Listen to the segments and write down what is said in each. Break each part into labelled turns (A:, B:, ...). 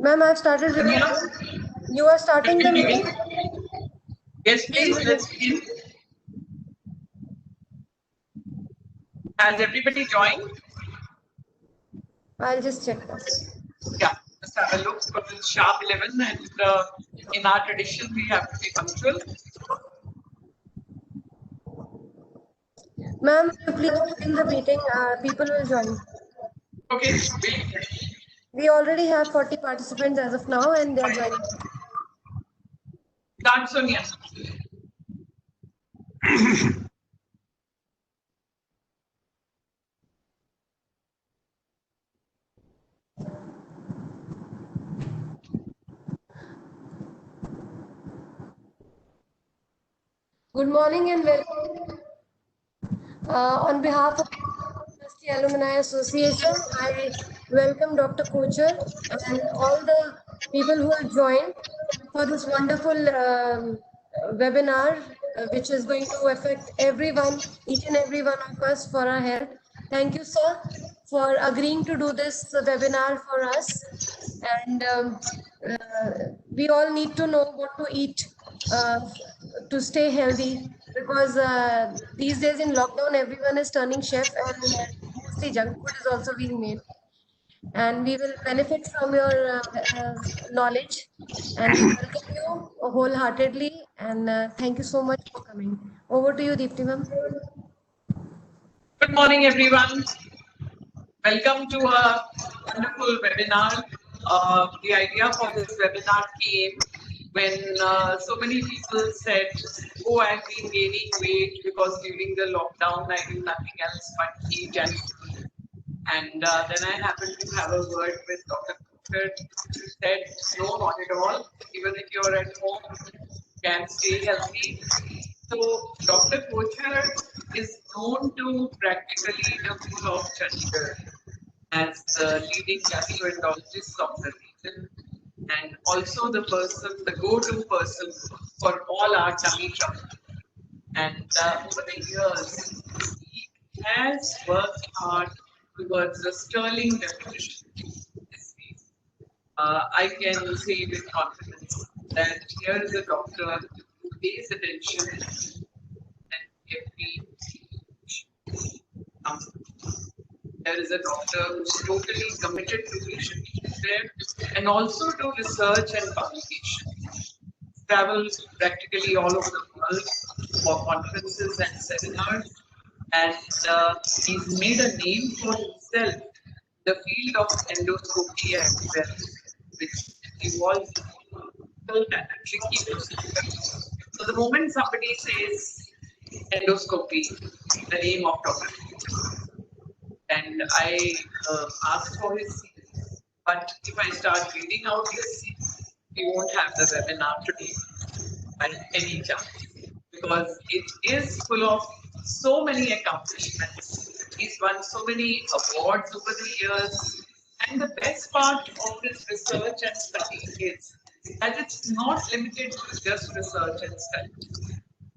A: Ma'am, I've started recording. You are starting the meeting?
B: Yes, please, let's begin. Has everybody joined?
A: I'll just check that.
B: Yeah, just have a look because it's sharp 11 and in our tradition we have to be punctual.
A: Ma'am, please begin the meeting. People will join.
B: Okay,
A: We already have 40 participants as of now and they are joining.
B: start Sonia.
A: Good morning and welcome. On behalf of University Alumni Association, I welcome Dr. Kocher and all the people who have joined for this wonderful webinar, which is going to affect everyone, each and every one of us for our health. Thank you, sir, for agreeing to do this webinar for us. And we all need to know what to eat to stay healthy, because these days in lockdown everyone is turning chef and mostly junk food is also being made, and we will benefit from your knowledge, and we welcome you wholeheartedly, and thank you so much for coming. Over to you, Deepti ma'am.
B: Good morning, everyone. Welcome to a wonderful webinar. The idea for this webinar came when so many people said, oh, I've been gaining weight because during the lockdown I do nothing else but eat and sleep. And then I happened to have a word with Dr. Kocher, who said, no, not at all. Even if you're at home, you can stay healthy. So Dr. Kocher is known to practically the whole of Chandigarh as the leading gastroenterologist of the region, and also the person, the go-to person for all our tummy trouble. And over the years, he has worked hard towards a sterling definition. I can say with confidence that here is a doctor who pays attention and every there is a doctor who's totally committed to patient care and also to research and publication. Travels practically all over the world for conferences and seminars, and he's made a name for himself in the field of endoscopy as well, which involves difficult and a tricky procedure. So the moment somebody says endoscopy, the name of Dr. and I asked for his CV. But if I start reading out his CV, we won't have the webinar today by any chance, because it is full of so many accomplishments. He's won so many awards over the years, and the best part of his research and study is that it's not limited to just research and study,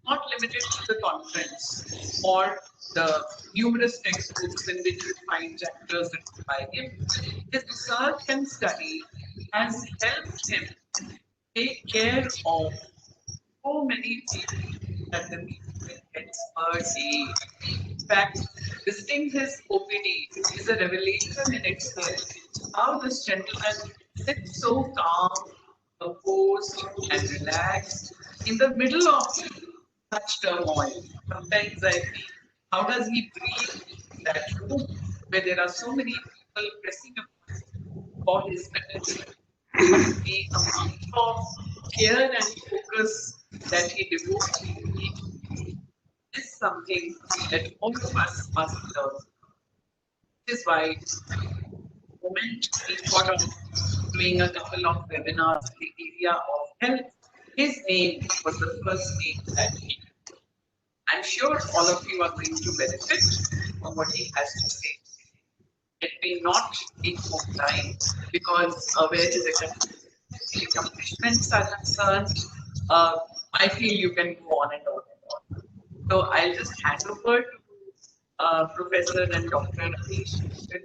B: not limited to the conference or the numerous textbooks in which you find chapters written by him. His research and study has helped him take care of so many people at the meeting per day. In fact, visiting his OPD is a revelation in itself. How this gentleman sits so calm, composed, and relaxed in the middle of such turmoil. Sometimes I think, how does he breathe in that room where there are so many people pressing upon him for his benefit? The amount of care and focus that he devotes to each is something that all of us must learn. This is why the moment he thought of doing a couple of webinars in the area of health, his name was the first name that came. I'm sure all of you are going to benefit from what he has to say. It may not take more time, because where his accomplishments are concerned, I feel you can go on and on and on. So I'll just hand over to Professor and Dr. Ramesh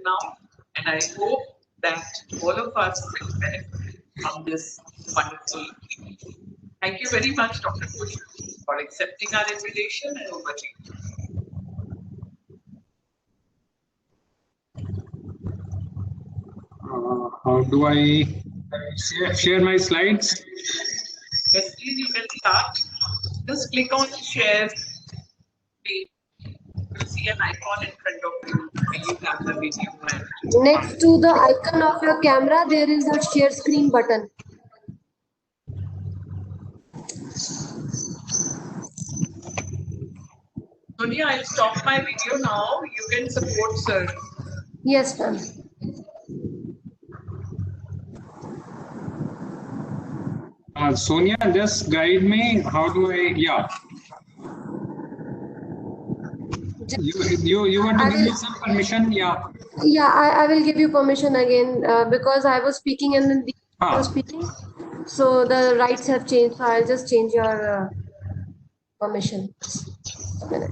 B: now, and I hope that all of us will benefit on this wonderful. Thank you very much, Dr. Kush, for accepting our invitation, and over to you.
C: How do I share my slides?
B: Yes, please, you can start. Just click on share page. You'll see an icon in front of you where you have the video.
A: Next to the icon of your camera, there is a share screen button.
B: Sonia, I'll stop my video now. You can support sir.
A: Yes, ma'am.
C: Sonia, just guide me. How do I? Yeah. You want to give me some permission? Yeah.
A: Yeah, I will give you permission again because I was speaking and then the was speaking. So the rights have changed. So I'll just change your permission. A minute.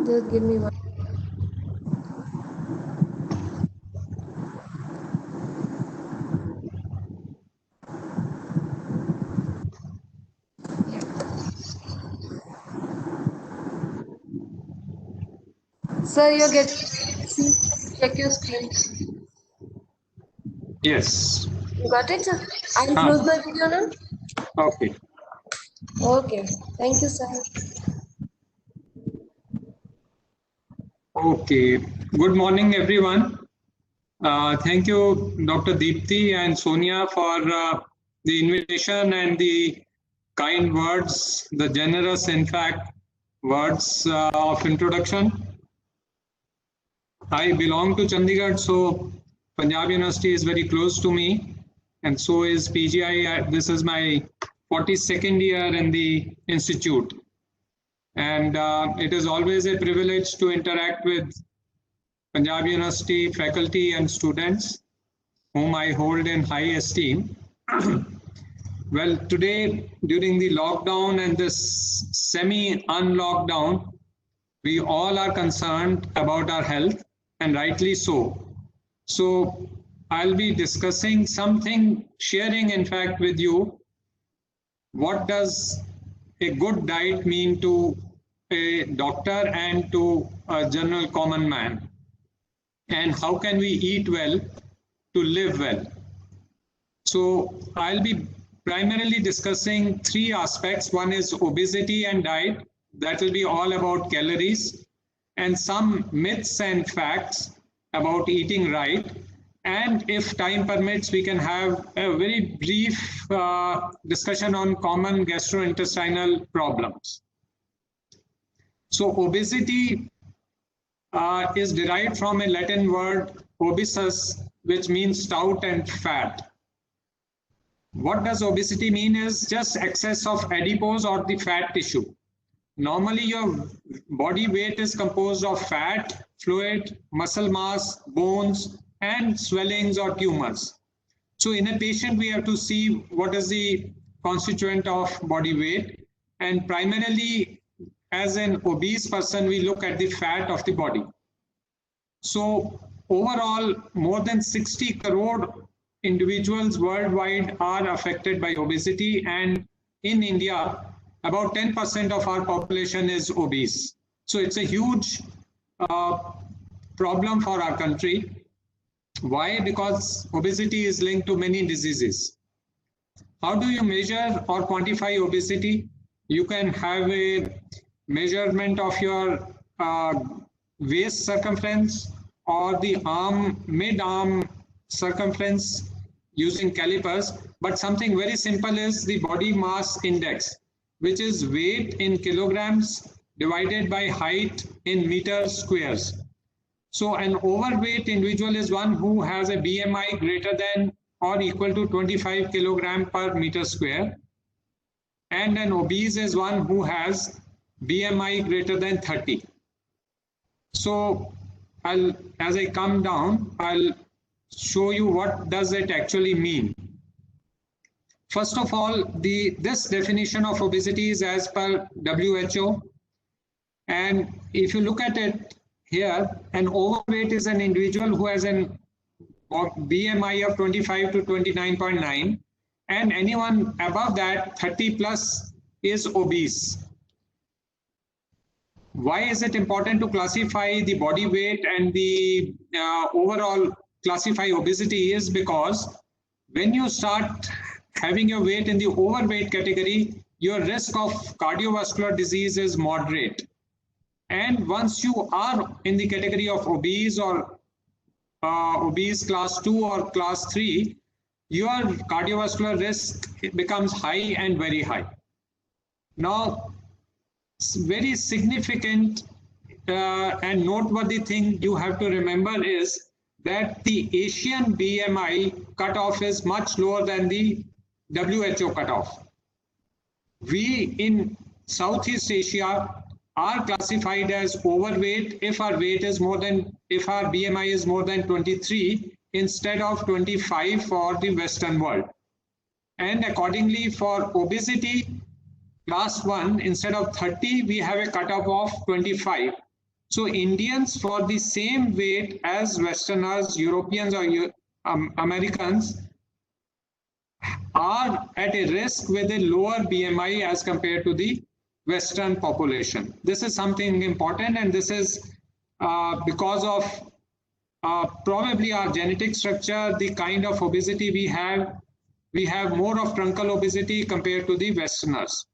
A: Just give me one. Sir, you're getting. See, check your screen.
C: Yes.
A: You got it, sir? I'll close the video now.
C: Okay.
A: Okay. Thank you, sir.
C: Okay. Good morning, everyone. Thank you, Dr. Deepti and Sonia, for the invitation and the kind words, the generous, in fact, words of introduction. I belong to Chandigarh, so Punjab University is very close to me, and so is PGI. This is my 42nd year in the institute, and it is always a privilege to interact with Punjab University faculty and students, whom I hold in high esteem. Well, today, during the lockdown and this semi-unlockdown, we all are concerned about our health, and rightly so. So I'll be discussing something, sharing in fact with you, what does a good diet mean to a doctor and to a general common man, and how can we eat well to live well. So I'll be primarily discussing three aspects. One is obesity and diet. That will be all about calories, and some myths and facts about eating right. And if time permits, we can have a very brief discussion on common gastrointestinal problems. So obesity is derived from a Latin word obesus, which means stout and fat. What does obesity mean is just excess of adipose or the fat tissue. Normally, your body weight is composed of fat, fluid, muscle mass, bones, and swellings or tumors. So in a patient, we have to see what is the constituent of body weight. And primarily, as an obese person, we look at the fat of the body. So overall, more than 60 crore individuals worldwide are affected by obesity. And in India, about 10% of our population is obese. So it's a huge problem for our country. Why? Because obesity is linked to many diseases. How do you measure or quantify obesity? You can have a measurement of your waist circumference or the arm, mid-arm circumference using calipers. But something very simple is the body mass index, which is weight in kilograms divided by height in meters squares. So an overweight individual is one who has a BMI greater than or equal to 25 kilogram per meter square. And an obese is one who has BMI greater than 30. So as I come down, I'll show you what does it actually mean. First of all, this definition of obesity is as per WHO. And if you look at it, here, an overweight is an individual who has an BMI of 25 to 29.9, and anyone above that 30 plus is obese. Why is it important to classify the body weight and the overall classify obesity? Is because when you start having your weight in the overweight category, your risk of cardiovascular disease is moderate. And once you are in the category of obese or obese class 2 or class 3, your cardiovascular risk becomes high and very high. Now, very significant and noteworthy thing you have to remember is that the Asian BMI cutoff is much lower than the WHO cutoff. We in Southeast Asia are classified as overweight if our weight is more than, if our BMI is more than 23 instead of 25 for the Western world. And accordingly for obesity, class 1, instead of 30, we have a cutoff of 25. So Indians for the same weight as Westerners, Europeans or Americans are at a risk with a lower BMI as compared to the Western population. This is something important, and this is because of probably our genetic structure, the kind of obesity we have more of truncal obesity compared to the Westerners.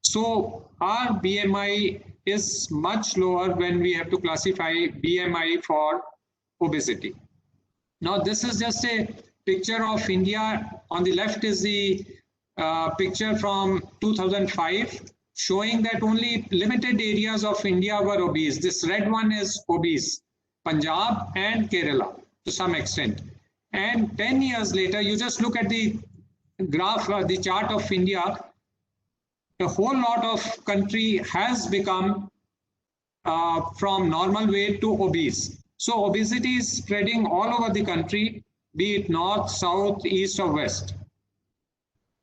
C: So our BMI is much lower when we have to classify BMI for obesity. Now this is just a picture of India. On the left is the picture from 2005 showing that only limited areas of India were obese. This red one is obese, Punjab and Kerala to some extent. And 10 years later, you just look at the graph, the chart of India, a whole lot of country has become from normal weight to obese. So obesity is spreading all over the country, be it north, south, east or west.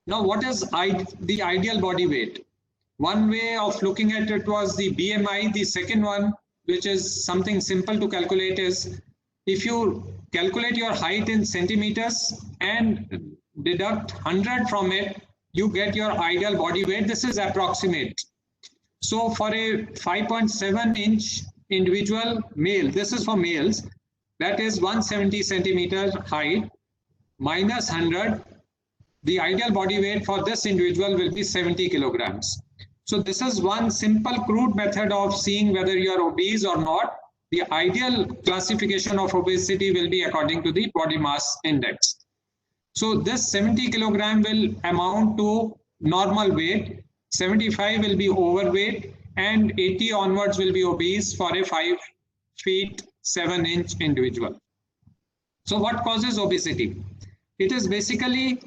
C: Now, what is the ideal body weight? One way of looking at it was the BMI. The second one, which is something simple to calculate, is if you calculate your height in centimeters and deduct 100 from it, you get your ideal body weight. This is approximate. So for a 5.7-inch individual male, this is for males, that is 170 centimeters height minus 100. The ideal body weight for this individual will be 70 kilograms. So this is one simple crude method of seeing whether you are obese or not. The ideal classification of obesity will be according to the body mass index. So this 70 kilogram will amount to normal weight, 75 will be overweight, and 80 onwards will be obese for a 5 feet 7-inch individual. So what causes obesity? It is basically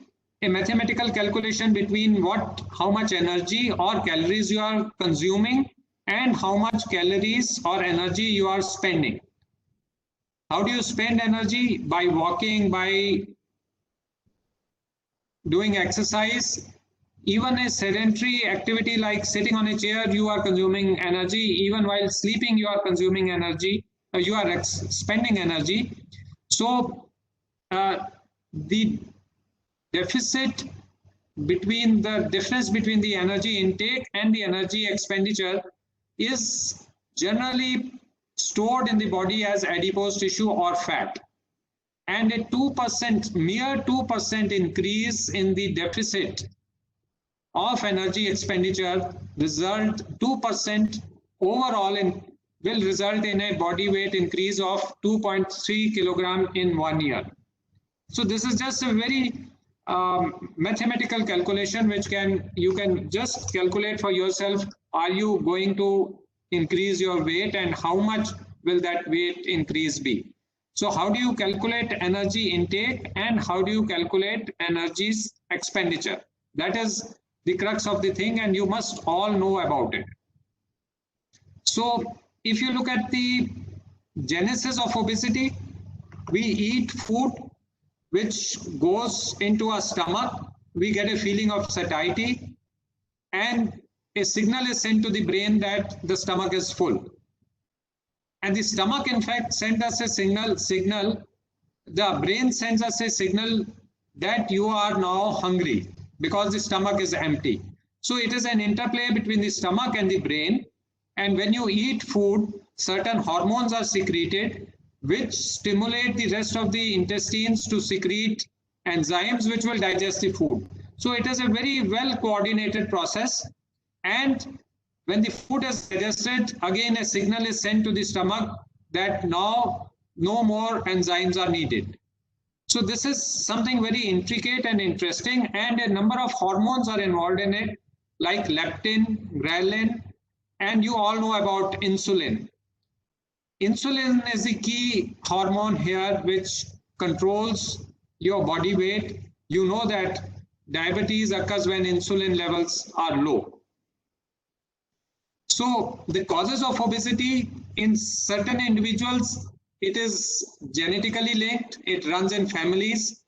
C: a mathematical calculation between how much energy or calories you are consuming and how much calories or energy you are spending. How do you spend energy? By walking, by doing exercise. Even a sedentary activity like sitting on a chair, you are consuming energy. Even while sleeping, you are consuming energy. You are spending energy. So the deficit between the difference between the energy intake and the energy expenditure is generally stored in the body as adipose tissue or fat. And a 2%, mere 2% increase in the deficit of energy expenditure 2% overall will result in a body weight increase of 2.3 kilogram in 1 year. So this is just a very mathematical calculation which you can just calculate for yourself. Are you going to increase your weight and how much will that weight increase be? So how do you calculate energy intake and how do you calculate energy expenditure? That is the crux of the thing, and you must all know about it. So if you look at the genesis of obesity, we eat food which goes into our stomach, we get a feeling of satiety, and a signal is sent to the brain that the stomach is full. And the stomach, in fact, sends us a signal. The brain sends us a signal that you are now hungry because the stomach is empty. So it is an interplay between the stomach and the brain. And when you eat food, certain hormones are secreted, which stimulate the rest of the intestines to secrete enzymes which will digest the food. So it is a very well coordinated process. And when the food is digested, again a signal is sent to the stomach that now no more enzymes are needed. So this is something very intricate and interesting, and a number of hormones are involved in it, like leptin, ghrelin, and you all know about insulin. Insulin is the key hormone here which controls your body weight. You know that diabetes occurs when insulin levels are low. So the causes of obesity in certain individuals, it is genetically linked, it runs in families,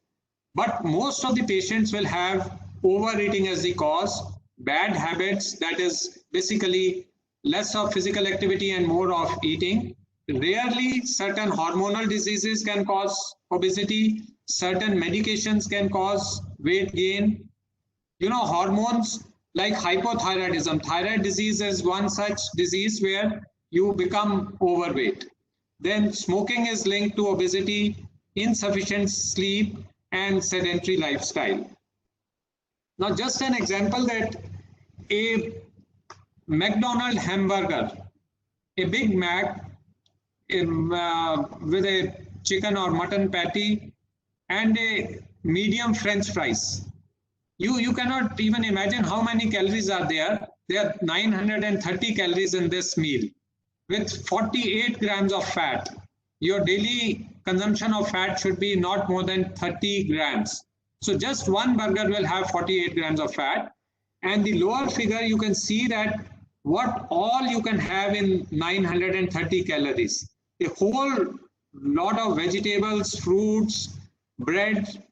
C: but most of the patients will have overeating as the cause, bad habits, that is basically less of physical activity and more of eating. Rarely certain hormonal diseases can cause obesity, certain medications can cause weight gain. You know, hormones like hypothyroidism, thyroid disease is one such disease where you become overweight. Then smoking is linked to obesity, insufficient sleep, and sedentary lifestyle. Now, just an example that a McDonald's hamburger, a Big Mac with a chicken or mutton patty and a medium French fries. You cannot even imagine how many calories are there. There are 930 calories in this meal with 48 grams of fat. Your daily consumption of fat should be not more than 30 grams. So just one burger will have 48 grams of fat. And the lower figure, you can see that what all you can have in 930 calories. A whole lot of vegetables, fruits, bread,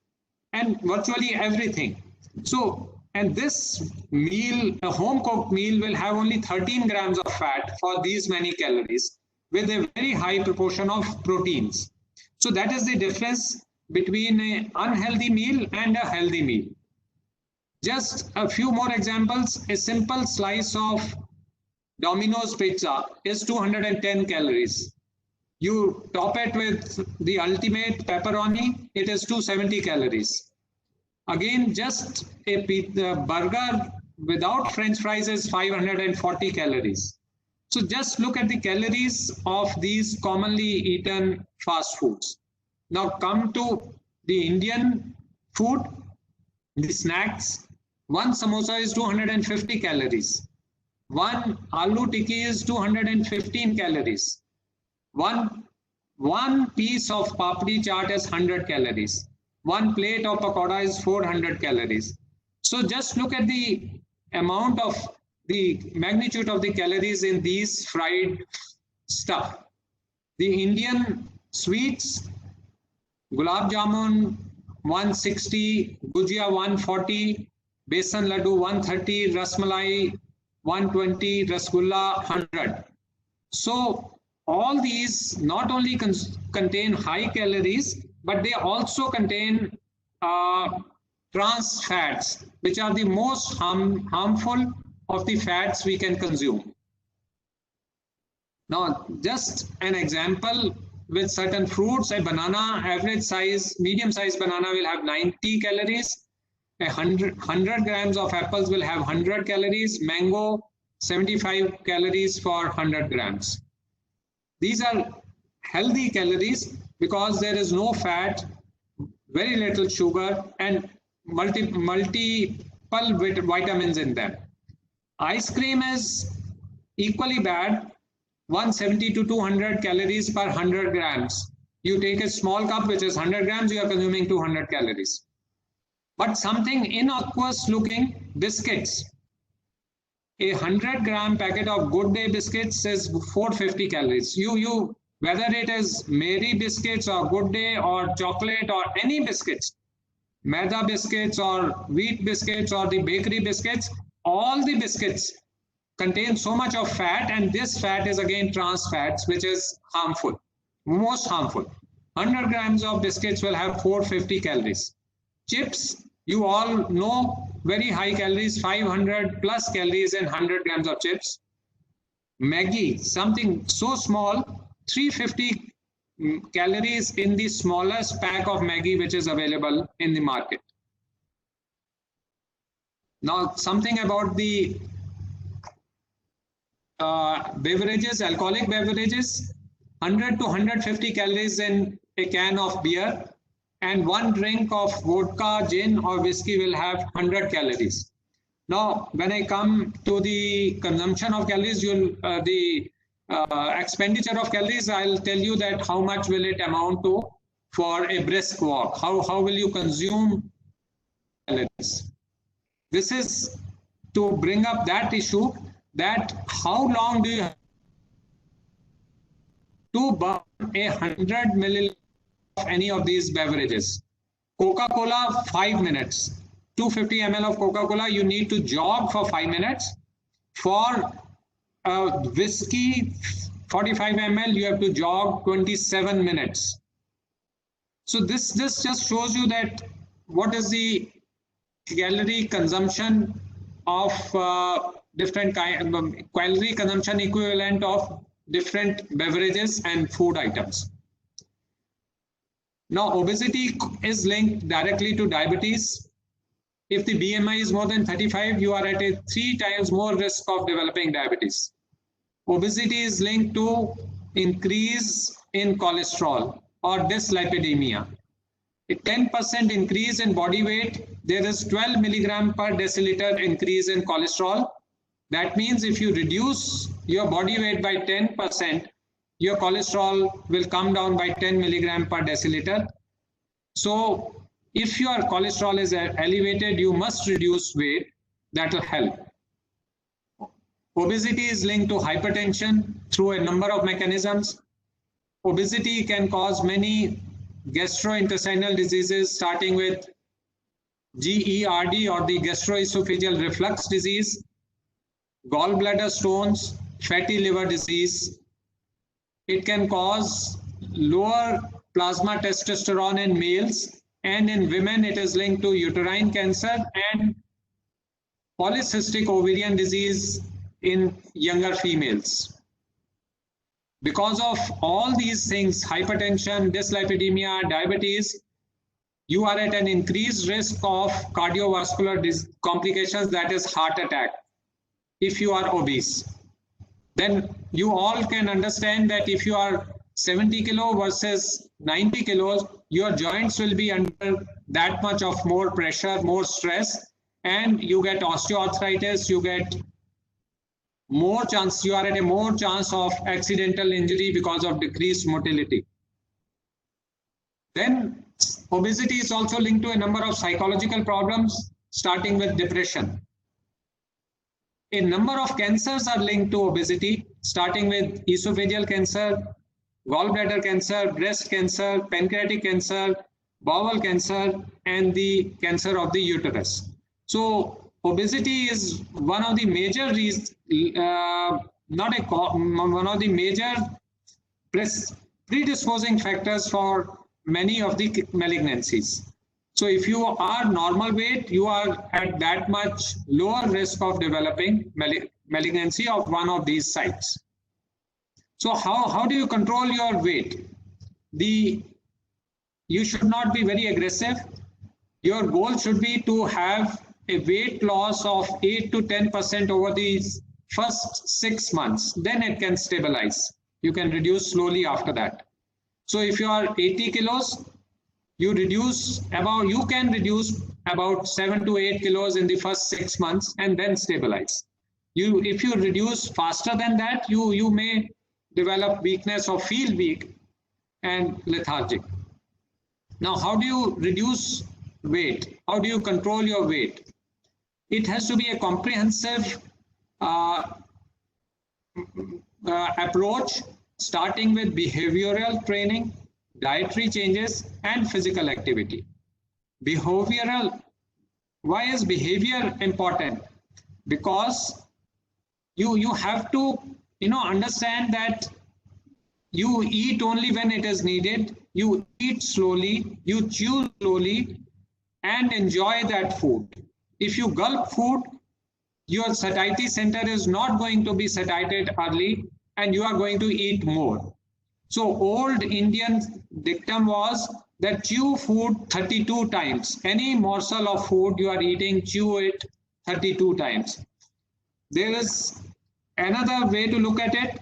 C: and virtually everything. So, and this meal, a home-cooked meal, will have only 13 grams of fat for these many calories with a very high proportion of proteins. So that is the difference between an unhealthy meal and a healthy meal. Just a few more examples. A simple slice of Domino's pizza is 210 calories. You top it with the ultimate pepperoni, it is 270 calories. Again, just a burger without French fries is 540 calories. So just look at the calories of these commonly eaten fast foods. Now come to the Indian food, the snacks. One samosa is 250 calories. One aloo tikki is 215 calories. One piece of papdi chaat is 100 calories. One plate of pakoda is 400 calories. So just look at the amount of the magnitude of the calories in these fried stuff. The Indian sweets, gulab jamun 160, gujia 140, besan laddu 130, rasmalai 120, rasgulla 100. So all these not only contain high calories, but they also contain trans fats, which are the most harmful of the fats we can consume. Now, just an example with certain fruits, a banana, average size, medium size banana will have 90 calories. 100 grams of apples will have 100 calories. Mango, 75 calories for 100 grams. These are healthy calories because there is no fat, very little sugar, and multiple vitamins in them. Ice cream is equally bad, 170 to 200 calories per 100 grams. You take a small cup, which is 100 grams, you are consuming 200 calories. But something innocuous looking, biscuits. A 100-gram packet of Good Day biscuits is 450 calories. Whether it is Mary biscuits or Good Day or chocolate or any biscuits, maida biscuits or wheat biscuits or the bakery biscuits, all the biscuits contain so much of fat, and this fat is again trans fats, which is harmful, most harmful. 100 grams of biscuits will have 450 calories. Chips, you all know, very high calories, 500 plus calories in 100 grams of chips. Maggi, something so small, 350 calories in the smallest pack of Maggi which is available in the market. Now, something about the beverages, alcoholic beverages, 100 to 150 calories in a can of beer, and one drink of vodka, gin, or whiskey will have 100 calories. Now, when I come to the consumption of calories, the expenditure of calories, I'll tell you that how much will it amount to for a brisk walk. How will you consume calories? This is to bring up that issue, that how long do you have to burn 100 milliliters of any of these beverages. Coca-Cola, 5 minutes. 250 ml of Coca-Cola, you need to jog for 5 minutes. For whiskey, 45 ml, you have to jog 27 minutes. So this just shows you that what is the calorie consumption of different calorie consumption equivalent of different beverages and food items. Now, obesity is linked directly to diabetes. If the BMI is more than 35, you are at a 3 times more risk of developing diabetes. Obesity is linked to increase in cholesterol or dyslipidemia. A 10% increase in body weight, there is 12 milligram per deciliter increase in cholesterol. That means if you reduce your body weight by 10%, your cholesterol will come down by 10 milligram per deciliter. So if your cholesterol is elevated, you must reduce weight. That will help. Obesity is linked to hypertension through a number of mechanisms. Obesity can cause many gastrointestinal diseases, starting with GERD or the gastroesophageal reflux disease, gallbladder stones, fatty liver disease. It can cause lower plasma testosterone in males, and in women it is linked to uterine cancer and polycystic ovarian disease in younger females. Because of all these things, hypertension, dyslipidemia, diabetes, you are at an increased risk of cardiovascular complications, that is heart attack, if you are obese. Then you all can understand that if you are 70 kilo versus 90 kilos, your joints will be under that much of more pressure, more stress, and you get osteoarthritis, you get more chance, you are at a more chance of accidental injury because of decreased motility. Then obesity is also linked to a number of psychological problems, starting with depression. A number of cancers are linked to obesity, starting with esophageal cancer, gallbladder cancer, breast cancer, pancreatic cancer, bowel cancer, and the cancer of the uterus. So obesity is one of the major reasons, one of the major predisposing factors for many of the malignancies. So if you are normal weight, you are at that much lower risk of developing malignancy of one of these sites. So how do you control your weight? You should not be very aggressive. Your goal should be to have a weight loss of 8 to 10% over these first 6 months. Then it can stabilize. You can reduce slowly after that. So if you are 80 kilos, you can reduce about 7 to 8 kilos in the first 6 months and then stabilize. If you reduce faster than that, you may develop weakness or feel weak and lethargic. Now, how do you reduce weight? How do you control your weight? It has to be a comprehensive approach, starting with behavioral training, dietary changes, and physical activity. Behavioral, why is behavior important? Because You have to, understand that you eat only when it is needed. You eat slowly, you chew slowly, and enjoy that food. If you gulp food, your satiety center is not going to be satiated early, and you are going to eat more. So old Indian dictum was that chew food 32 times. Any morsel of food you are eating, chew it 32 times. There is another way to look at it,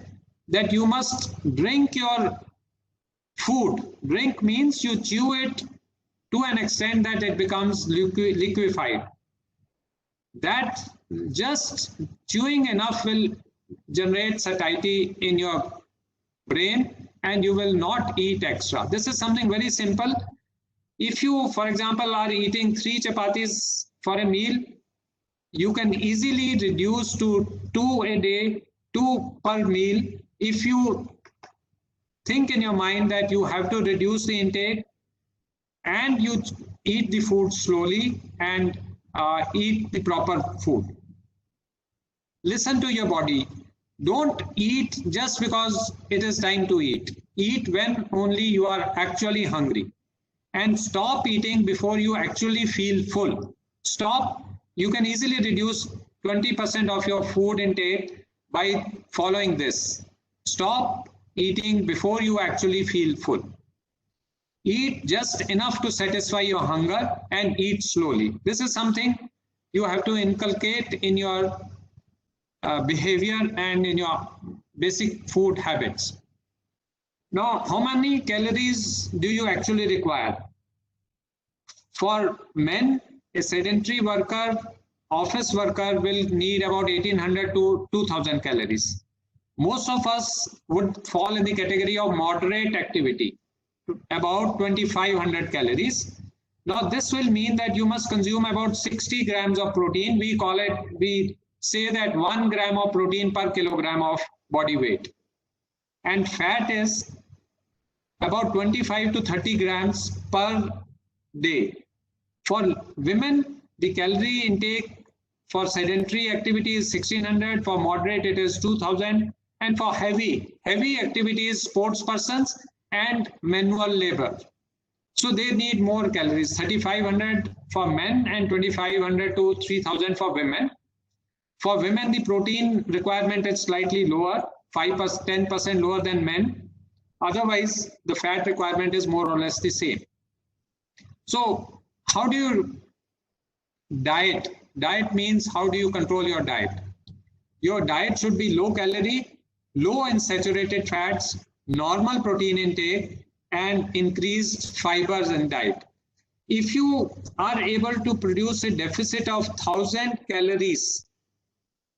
C: that you must drink your food. Drink means you chew it to an extent that it becomes liquefied. That just chewing enough will generate satiety in your brain, and you will not eat extra. This is something very simple. If you, for example, are eating 3 chapatis for a meal, you can easily reduce to 2 a day, 2 per meal. If you think in your mind that you have to reduce the intake, and you eat the food slowly and eat the proper food. Listen to your body. Don't eat just because it is time to eat. Eat when only you are actually hungry. And stop eating before you actually feel full. Stop. You can easily reduce 20% of your food intake by following this. Stop eating before you actually feel full. Eat just enough to satisfy your hunger and eat slowly. This is something you have to inculcate in your behavior and in your basic food habits. Now, how many calories do you actually require? For men, a sedentary worker, office worker will need about 1800 to 2000 calories. Most of us would fall in the category of moderate activity, about 2500 calories. Now, this will mean that you must consume about 60 grams of protein. We say that 1 gram of protein per kilogram of body weight. And fat is about 25 to 30 grams per day. For women, the calorie intake for sedentary activity is 1600, for moderate it is 2000, and for heavy activities, sports persons and manual labor. So they need more calories, 3500 for men and 2500 to 3000 for women. For women, the protein requirement is slightly lower, 10% lower than men. Otherwise, the fat requirement is more or less the same. So how do you diet? Diet means how do you control your diet? Your diet should be low calorie, low in saturated fats, normal protein intake, and increased fibers in diet. If you are able to produce a deficit of 1000 calories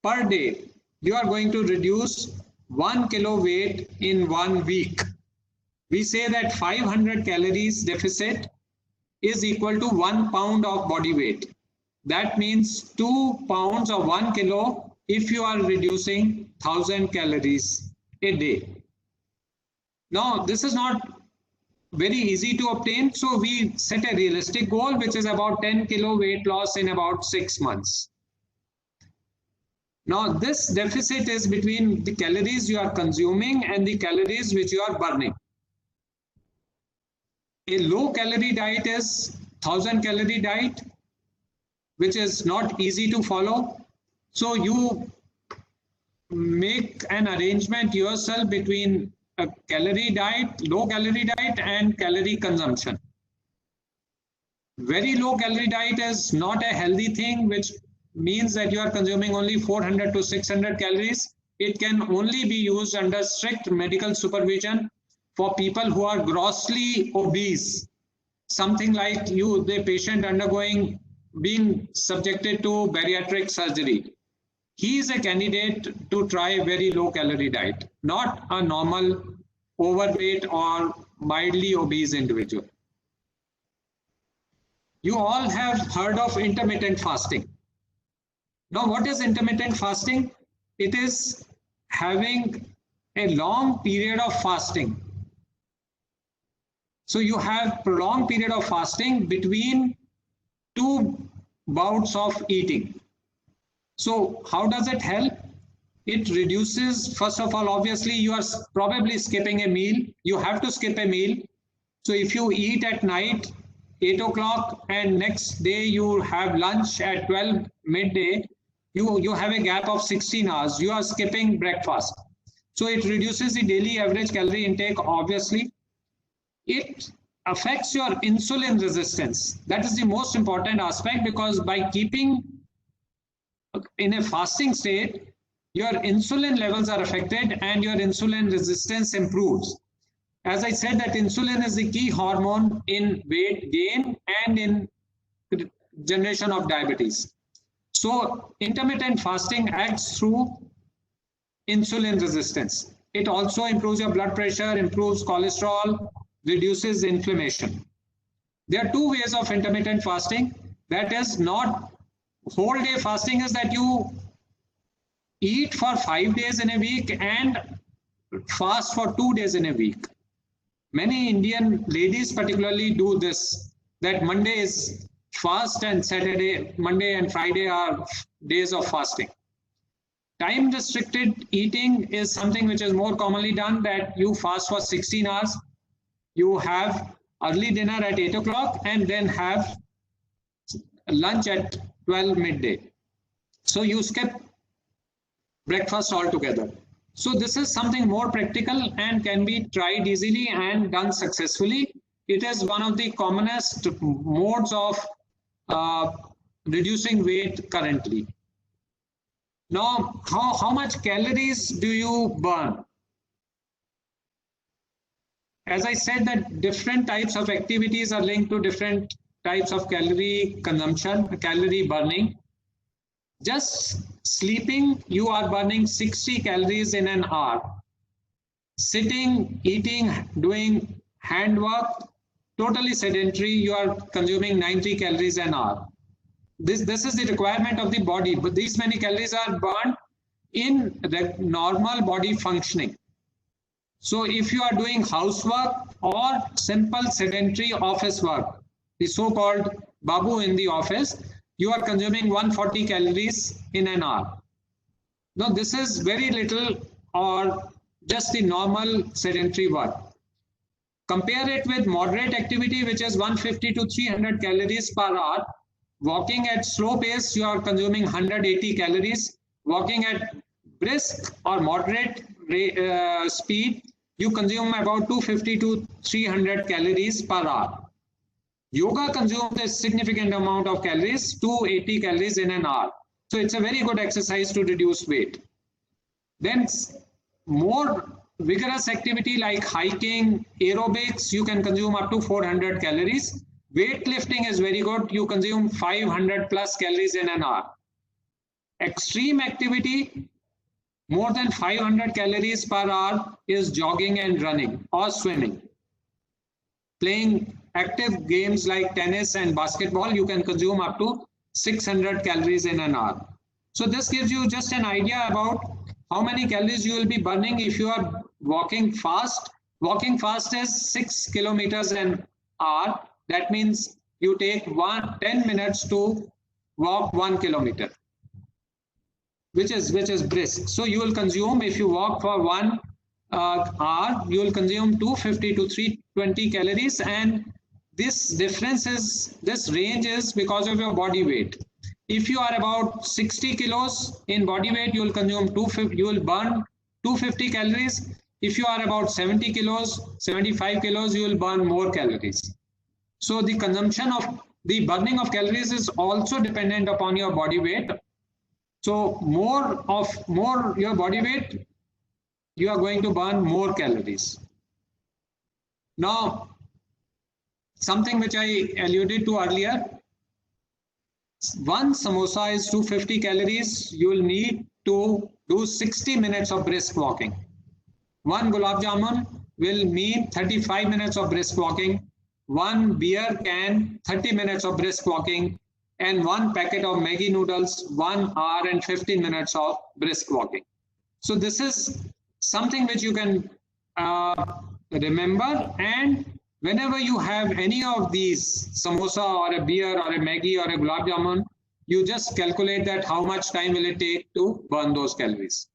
C: per day, you are going to reduce 1 kilo weight in 1 week. We say that 500 calories deficit is equal to 1 pound of body weight. That means 2 pounds or 1 kilo if you are reducing 1000 calories a day. Now, this is not very easy to obtain, so we set a realistic goal, which is about 10 kilo weight loss in about 6 months. Now, this deficit is between the calories you are consuming and the calories which you are burning. A low calorie diet is 1000 calorie diet, which is not easy to follow. So you make an arrangement yourself between a calorie diet, low calorie diet, and calorie consumption. Very low calorie diet is not a healthy thing, which means that you are consuming only 400 to 600 calories. It can only be used under strict medical supervision for people who are grossly obese. Something like you, the patient being subjected to bariatric surgery. He is a candidate to try very low calorie diet, not a normal overweight or mildly obese individual. You all have heard of intermittent fasting. Now, what is intermittent fasting? It is having a long period of fasting. So you have prolonged period of fasting between 2 bouts of eating. So how does it help? It reduces, first of all, obviously you are probably skipping a meal. You have to skip a meal. So if you eat at night, 8 o'clock, and next day you have lunch at 12 midday, you have a gap of 16 hours. You are skipping breakfast. So it reduces the daily average calorie intake, obviously. It affects your insulin resistance. That is the most important aspect, because by keeping in a fasting state, your insulin levels are affected and your insulin resistance improves. As I said, that insulin is the key hormone in weight gain and in generation of diabetes. So intermittent fasting acts through insulin resistance. It also improves your blood pressure, improves cholesterol, reduces inflammation. There are two ways of intermittent fasting. That is not whole day fasting, is that you eat for 5 days in a week and fast for 2 days in a week. Many Indian ladies particularly do this, that Monday is fast and Saturday, Monday and Friday are days of fasting. Time restricted eating is something which is more commonly done, that you fast for 16 hours, you have early dinner at 8 o'clock and then have lunch at 12 midday. So you skip breakfast altogether. So this is something more practical and can be tried easily and done successfully. It is one of the commonest modes of reducing weight currently. Now, how much calories do you burn? As I said, that different types of activities are linked to different types of calorie consumption, calorie burning. Just sleeping, you are burning 60 calories in an hour. Sitting, eating, doing hand work, totally sedentary, you are consuming 90 calories an hour. This is the requirement of the body, but these many calories are burned in the normal body functioning. So if you are doing housework or simple sedentary office work, the so-called babu in the office, you are consuming 140 calories in an hour. Now this is very little or just the normal sedentary work. Compare it with moderate activity, which is 150 to 300 calories per hour. Walking at slow pace, you are consuming 180 calories. Walking at brisk or moderate speed, you consume about 250 to 300 calories per hour. Yoga consumes a significant amount of calories, 280 calories in an hour. So it's a very good exercise to reduce weight. Then more vigorous activity like hiking, aerobics, you can consume up to 400 calories. Weightlifting is very good. You consume 500 plus calories in an hour. Extreme activity, more than 500 calories per hour is jogging and running or swimming. Playing active games like tennis and basketball, you can consume up to 600 calories in an hour. So this gives you just an idea about how many calories you will be burning if you are walking fast. Walking fast is 6 kilometers an hour. That means you take 10 minutes to walk 1 kilometer, which is brisk. So you will consume, if you walk for 1 hour, you will consume 250 to 320 calories, and this range is because of your body weight. If you are about 60 kilos in body weight, you will consume you will burn 250 calories. If you are about 70 kilos, 75 kilos, you will burn more calories. So the burning of calories is also dependent upon your body weight. So more your body weight, you are going to burn more calories. Now, something which I alluded to earlier, one samosa is 250 calories. You will need to do 60 minutes of brisk walking. One gulab jamun will mean 35 minutes of brisk walking. One beer can, 30 minutes of brisk walking. And one packet of Maggi noodles, 1 hour and 15 minutes of brisk walking. So this is something which you can remember, and whenever you have any of these, samosa or a beer or a Maggi or a gulab jamun, you just calculate that how much time will it take to burn those calories.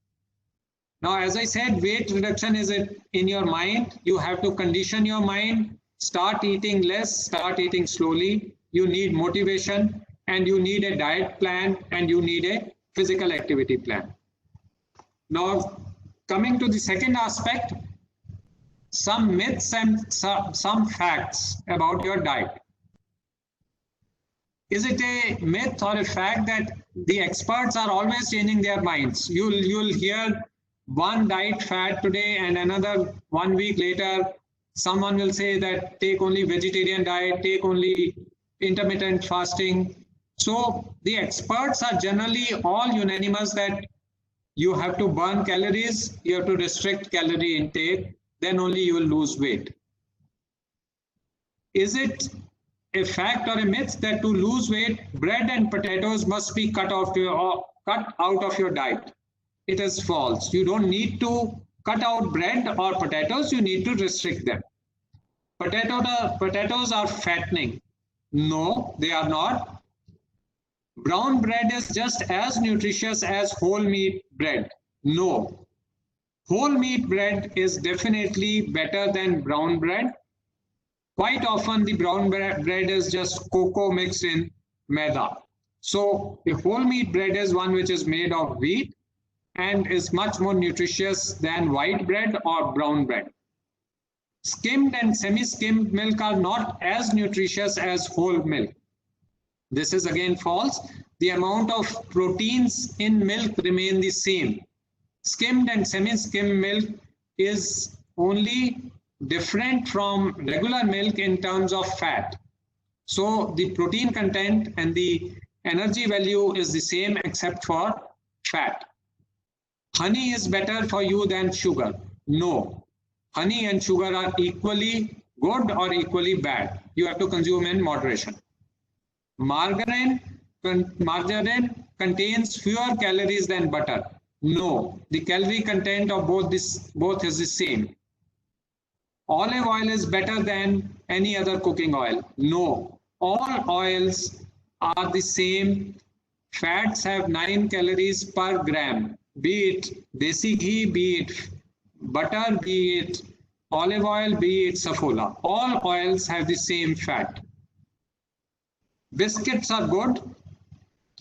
C: Now, as I said, weight reduction is in your mind. You have to condition your mind, start eating less, start eating slowly. You need motivation, and you need a diet plan, and you need a physical activity plan. Now, coming to the second aspect, some myths and some facts about your diet. Is it a myth or a fact that the experts are always changing their minds? You'll hear one diet fad today and another 1 week later, someone will say that take only vegetarian diet, take only intermittent fasting. So the experts are generally all unanimous that you have to burn calories, you have to restrict calorie intake, then only you will lose weight. Is it a fact or a myth that to lose weight, bread and potatoes must be cut out of your diet? It is false. You don't need to cut out bread or potatoes, you need to restrict them. Potatoes are fattening. No, they are not. Brown bread is just as nutritious as whole meat bread. No. Whole meat bread is definitely better than brown bread. Quite often the brown bread is just cocoa mixed in maida. So the whole meat bread is one which is made of wheat and is much more nutritious than white bread or brown bread. Skimmed and semi-skimmed milk are not as nutritious as whole milk. This is again false. The amount of proteins in milk remain the same. Skimmed and semi-skimmed milk is only different from regular milk in terms of fat. So the protein content and the energy value is the same except for fat. Honey is better for you than sugar. No. Honey and sugar are equally good or equally bad. You have to consume in moderation. Margarine contains fewer calories than butter. No. The calorie content of both is the same. Olive oil is better than any other cooking oil. No. All oils are the same. Fats have 9 calories per gram. Be it desi ghee, be it butter, be it olive oil, be it saffrola. All oils have the same fat. Biscuits are good.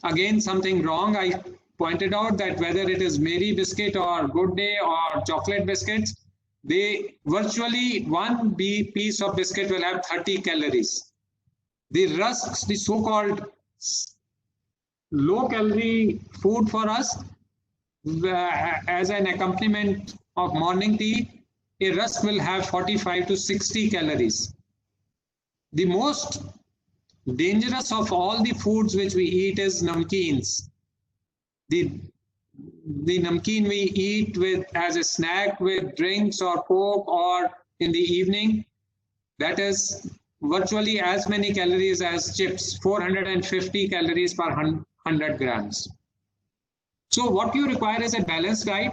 C: Again, something wrong. I pointed out that whether it is Mary biscuit or Good Day or chocolate biscuits, they virtually one piece of biscuit will have 30 calories. The rusks, the so-called low-calorie food for us, as an accompaniment of morning tea, a rusk will have 45 to 60 calories. The most dangerous of all the foods which we eat is namkeens. The namkeen we eat as a snack with drinks or coke or in the evening, that is virtually as many calories as chips, 450 calories per 100 grams. So what you require is a balanced diet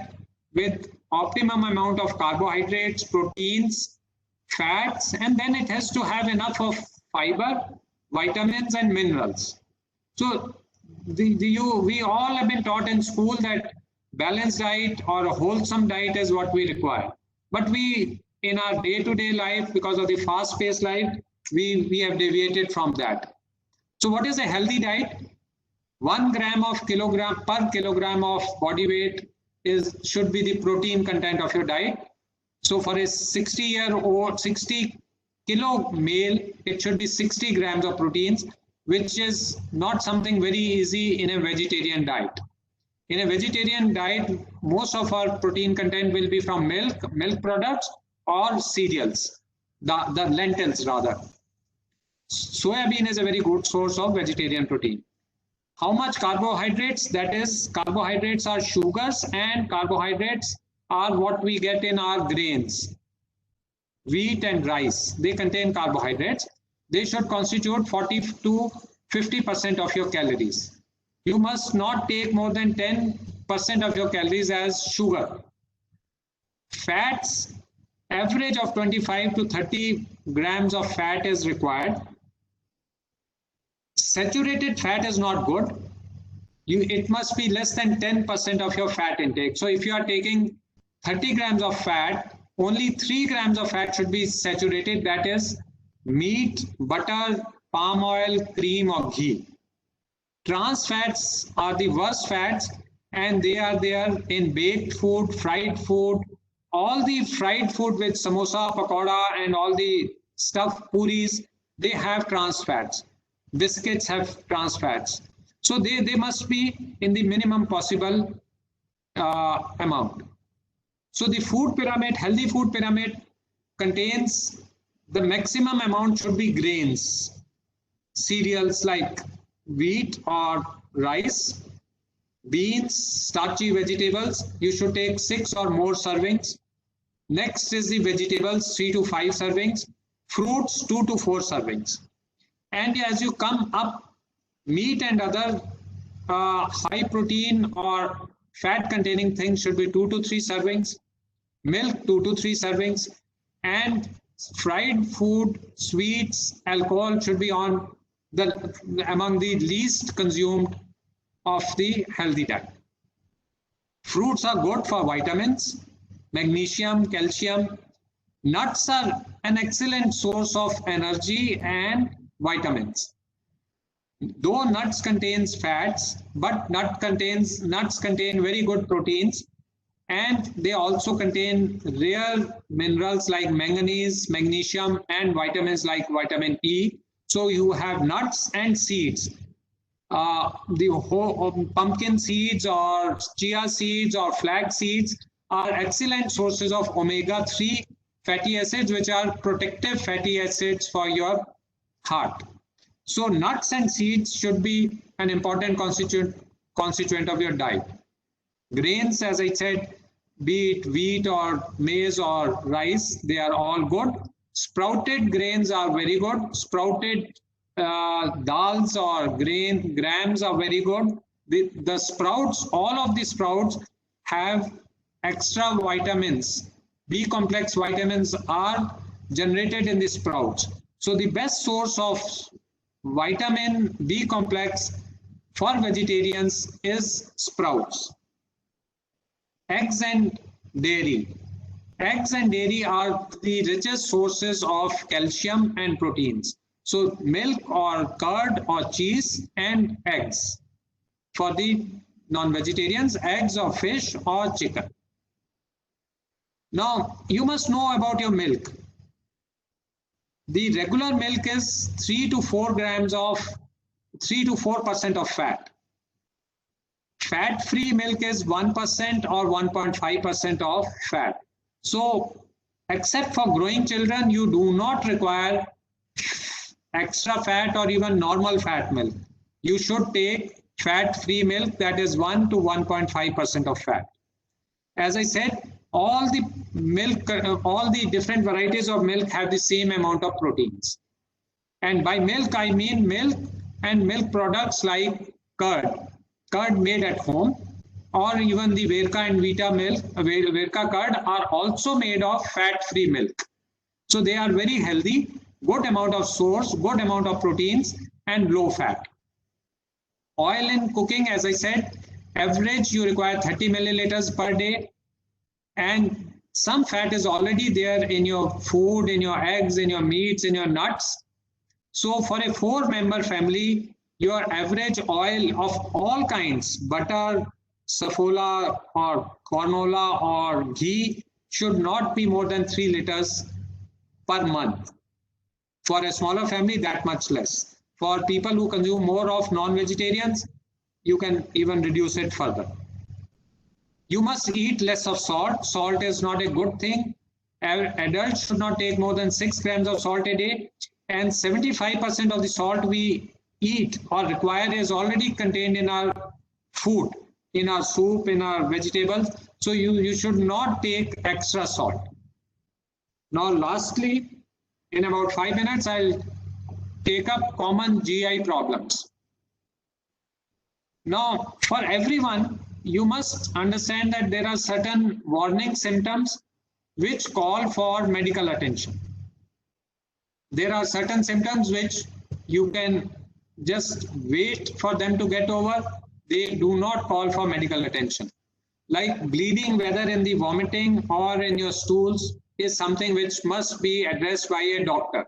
C: with optimum amount of carbohydrates, proteins, fats, and then it has to have enough of fiber, vitamins, and minerals. So we all have been taught in school that balanced diet or a wholesome diet is what we require. But we, in our day-to-day life, because of the fast-paced life, we have deviated from that. So what is a healthy diet? 1 gram per kilogram of body weight should be the protein content of your diet. So for a 60 kilo male, it should be 60 grams of proteins, which is not something very easy in a vegetarian diet. In a vegetarian diet, most of our protein content will be from milk products or cereals, the lentils rather. Soya bean is a very good source of vegetarian protein. How much carbohydrates? That is, carbohydrates are sugars and carbohydrates are what we get in our grains. Wheat and rice, they contain carbohydrates. They should constitute 40 to 50% of your calories. You must not take more than 10% of your calories as sugar. Fats, average of 25 to 30 grams of fat is required. Saturated fat is not good. It must be less than 10% of your fat intake. So if you are taking 30 grams of fat, only 3 grams of fat should be saturated, that is meat, butter, palm oil, cream or ghee. Trans fats are the worst fats, and they are there in baked food, fried food, all the fried food with samosa, pakoda and all the stuffed puris, they have trans fats. Biscuits have trans fats. So they must be in the minimum possible amount. So the food pyramid, healthy food pyramid contains the maximum amount should be grains, cereals like wheat or rice, beans, starchy vegetables. You should take 6 or more servings. Next is the vegetables, 3 to 5 servings. Fruits, 2 to 4 servings. And as you come up, meat and other high protein or fat containing things should be 2 to 3 servings. Milk, 2 to 3 servings. And fried food, sweets, alcohol should be on among the least consumed of the healthy diet. Fruits are good for vitamins, magnesium, calcium. Nuts are an excellent source of energy and vitamins. Though nuts contains fats, but nuts contain very good proteins, and they also contain rare minerals like manganese, magnesium, and vitamins like vitamin E. So you have nuts and seeds. The whole pumpkin seeds or chia seeds or flax seeds are excellent sources of omega-3 fatty acids, which are protective fatty acids for your heart. So nuts and seeds should be an important constituent of your diet. Grains, as I said, be it wheat or maize or rice, they are all good. Sprouted grains are very good. Sprouted dals or grams are very good. The sprouts, all of the sprouts have extra vitamins. B complex vitamins are generated in the sprouts. So the best source of vitamin B complex for vegetarians is sprouts. Eggs and dairy. Eggs and dairy are the richest sources of calcium and proteins. So milk or curd or cheese and eggs. For the non-vegetarians, eggs or fish or chicken. Now, you must know about your milk. The regular milk is 3 to 4% of fat. Fat-free milk is 1% or 1.5% of fat. So, except for growing children, you do not require extra fat or even normal fat milk. You should take fat-free milk, that is 1 to 1.5% of fat. As I said, all the milk, all the different varieties of milk have the same amount of proteins. And by milk, I mean milk and milk products like curd made at home, or even the Verka and Vita milk, Verka curd are also made of fat-free milk. So they are very healthy, good amount of source, good amount of proteins and low fat. Oil in cooking, as I said, average you require 30 milliliters per day, and some fat is already there in your food, in your eggs, in your meats, in your nuts. So for a 4-member family, your average oil of all kinds, butter, safflower or canola or ghee, should not be more than 3 liters per month. For a smaller family, that much less. For people who consume more of non-vegetarians, you can even reduce it further. You must eat less of salt. Salt is not a good thing. Adults should not take more than 6 grams of salt a day, and 75% of the salt we eat or require is already contained in our food, in our soup, in our vegetables. So you should not take extra salt. Now lastly, in about 5 minutes, I'll take up common GI problems. Now, for everyone, you must understand that there are certain warning symptoms which call for medical attention. There are certain symptoms which you can just wait for them to get over. They do not call for medical attention. like bleeding, whether in the vomiting or in your stools, is something which must be addressed by a doctor.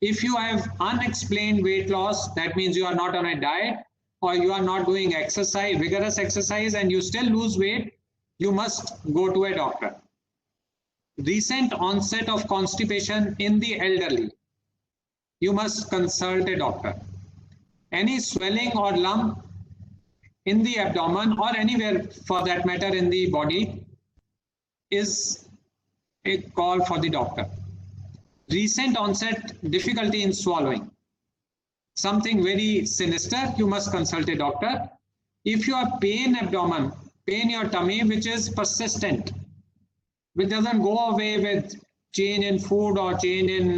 C: If you have unexplained weight loss, that means you are not on a diet or you are not doing exercise, vigorous exercise, and you still lose weight, you must go to a doctor. Recent onset of constipation in the elderly, you must consult a doctor. Any swelling or lump in the abdomen or anywhere for that matter in the body is a call for the doctor. Recent onset difficulty in swallowing, something very sinister, you must consult a doctor. If you have pain abdomen, pain your tummy which is persistent, which doesn't go away with change in food or change in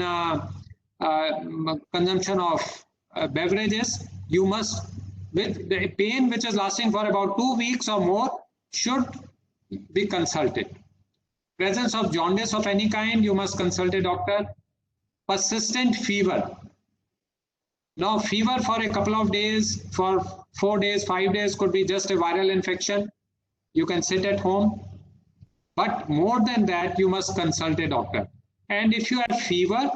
C: consumption of beverages, you must, with the pain which is lasting for about 2 weeks or more, should be consulted. Presence of jaundice of any kind, you must consult a doctor. Persistent fever. Now, fever for a couple of days, for 4 days, 5 days could be just a viral infection. You can sit at home. But more than that, you must consult a doctor. And if you have fever,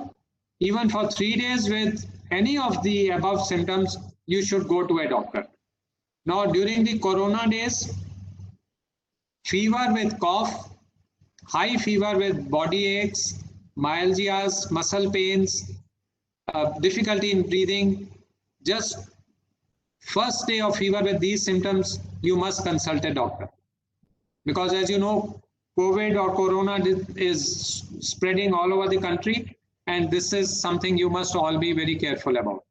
C: even for 3 days with any of the above symptoms, you should go to a doctor. Now, during the corona days, fever with cough, high fever with body aches, myalgias, muscle pains, difficulty in breathing, just first day of fever with these symptoms, you must consult a doctor. Because as you know, COVID or corona is spreading all over the country, and this is something you must all be very careful about.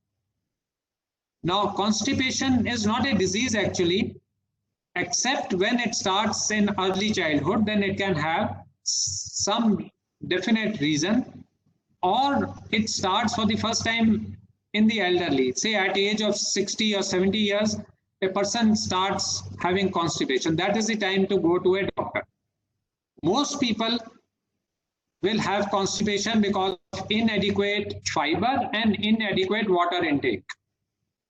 C: Now, constipation is not a disease actually, except when it starts in early childhood, then it can have some definite reason, or it starts for the first time in the elderly. Say at age of 60 or 70 years, a person starts having constipation. That is the time to go to a doctor. Most people will have constipation because of inadequate fiber and inadequate water intake.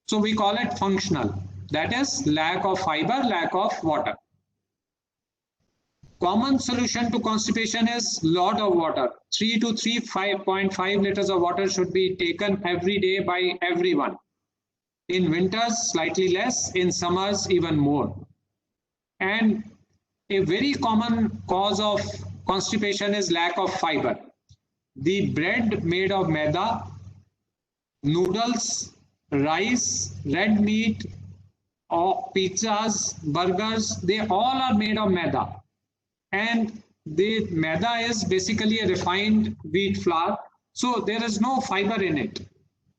C: So we call it functional. That is lack of fiber, lack of water. Common solution to constipation is lot of water. 3 to 3.5 liters of water should be taken every day by everyone. In winters, slightly less. In summers, even more. And a very common cause of constipation is lack of fiber. The bread made of maida, noodles, rice, red meat, or pizzas, burgers, they all are made of maida. And the maida is basically a refined wheat flour. So there is no fiber in it.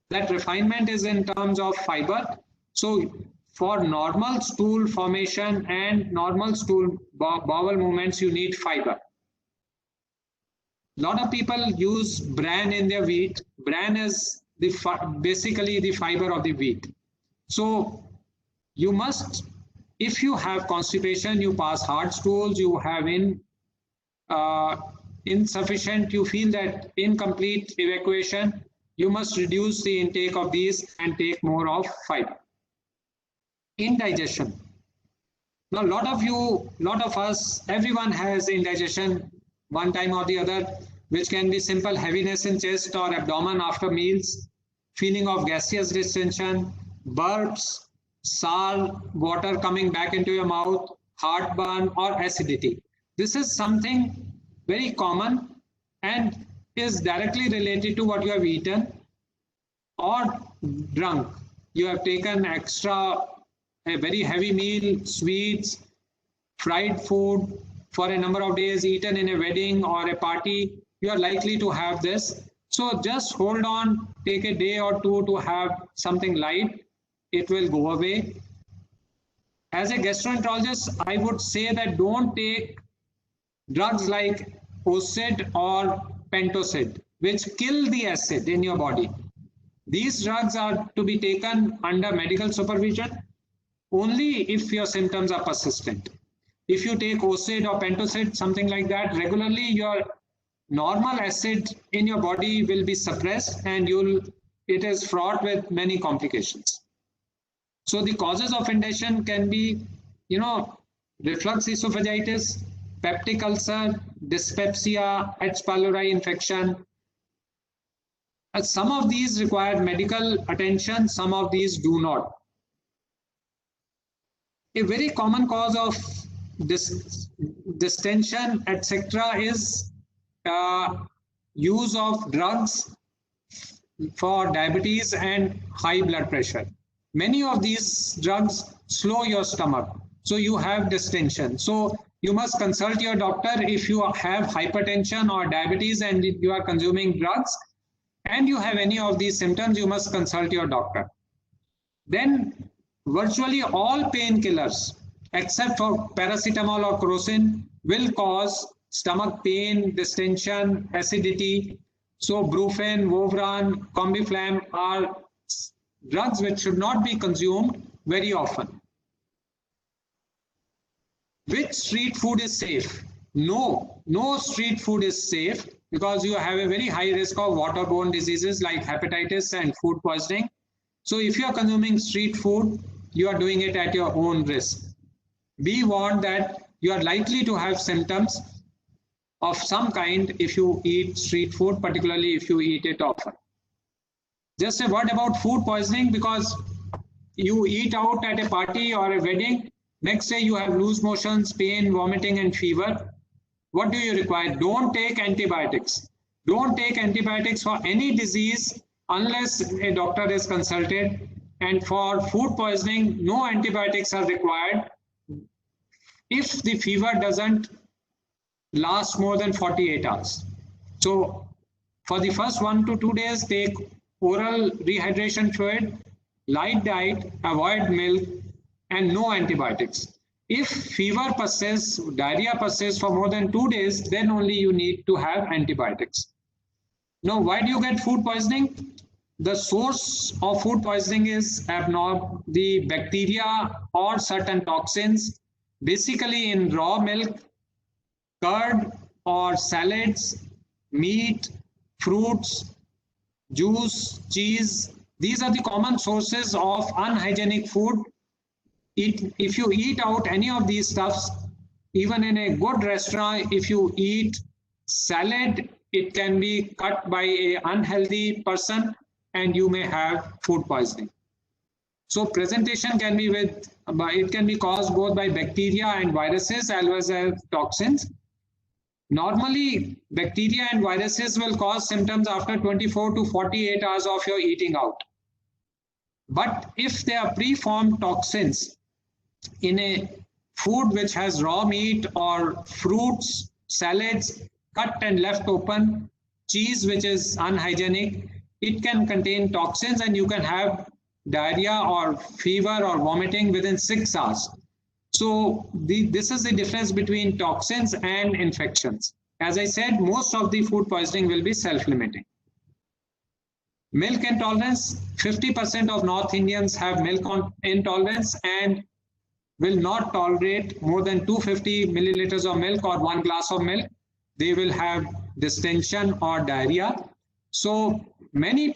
C: That refinement is in terms of fiber. So for normal stool formation and normal stool bowel movements, you need fiber. A lot of people use bran in their wheat. Bran is basically the fiber of the wheat. So you must, if you have constipation, you pass hard stools, you have insufficient, you feel that incomplete evacuation, you must reduce the intake of these and take more of fiber. Indigestion. Now, a lot of us, everyone has indigestion one time or the other, which can be simple heaviness in chest or abdomen after meals, feeling of gaseous distension, burps, sour water coming back into your mouth, heartburn, or acidity. This is something very common and is directly related to what you have eaten or drunk. You have taken a very heavy meal, sweets, fried food for a number of days, eaten in a wedding or a party, you are likely to have this. So just hold on, take a day or two to have something light. It will go away. As a gastroenterologist, I would say that don't take drugs like Ocid or Pentocid, which kill the acid in your body. These drugs are to be taken under medical supervision only if your symptoms are persistent. If you take Ocid or Pentocid, something like that, regularly, your normal acid in your body will be suppressed and it is fraught with many complications. So the causes of indigestion can be, reflux esophagitis, peptic ulcer, dyspepsia, H. pylori infection. Some of these require medical attention, some of these do not. A very common cause of distension, etc., is use of drugs for diabetes and high blood pressure. Many of these drugs slow your stomach, so you have distension. So you must consult your doctor if you have hypertension or diabetes and you are consuming drugs and you have any of these symptoms, you must consult your doctor. Then virtually all painkillers except for paracetamol or crocin will cause stomach pain, distension, acidity. So Brufen, Voveran, Combiflam are drugs which should not be consumed very often. Which street food is safe? No street food is safe because you have a very high risk of waterborne diseases like hepatitis and food poisoning. So if you are consuming street food, you are doing it at your own risk. Be warned that you are likely to have symptoms of some kind if you eat street food, particularly if you eat it often. Just a word about food poisoning, because you eat out at a party or a wedding, next day you have loose motions, pain, vomiting and fever. What do you require? Don't take antibiotics. Don't take antibiotics for any disease unless a doctor is consulted. And for food poisoning, no antibiotics are required if the fever doesn't last more than 48 hours. So for the first 1 to 2 days, take oral rehydration fluid, light diet, avoid milk, and no antibiotics. If fever persists, diarrhea persists for more than 2 days, then only you need to have antibiotics. Now, why do you get food poisoning? The source of food poisoning is the bacteria or certain toxins, basically in raw milk, curd or salads, meat, fruits, juice, cheese. These are the common sources of unhygienic food. If you eat out any of these stuffs, even in a good restaurant, if you eat salad, it can be cut by an unhealthy person and you may have food poisoning. So presentation can be it can be caused both by bacteria and viruses as well as toxins. Normally, bacteria and viruses will cause symptoms after 24 to 48 hours of your eating out. But if they are preformed toxins in a food which has raw meat or fruits, salads, cut and left open, cheese which is unhygienic, it can contain toxins and you can have diarrhea or fever or vomiting within 6 hours. So this is the difference between toxins and infections. As I said, most of the food poisoning will be self-limiting. Milk intolerance, 50% of North Indians have milk intolerance and will not tolerate more than 250 milliliters of milk or 1 glass of milk. They will have distension or diarrhea. So many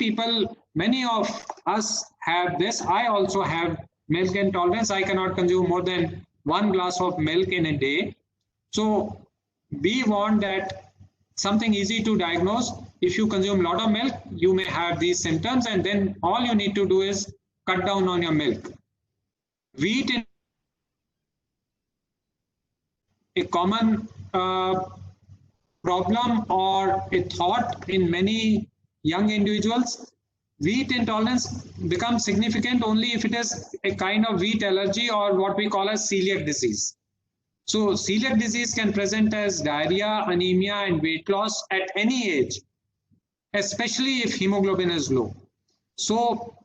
C: of us have this. I also have milk intolerance. I cannot consume more than 1 glass of milk in a day. So be warned that something easy to diagnose. If you consume a lot of milk, you may have these symptoms, and then all you need to do is cut down on your milk. Wheat is a common problem or a thought in many young individuals. Wheat intolerance becomes significant only if it is a kind of wheat allergy or what we call as celiac disease. So celiac disease can present as diarrhea, anemia, and weight loss at any age, especially if hemoglobin is low. So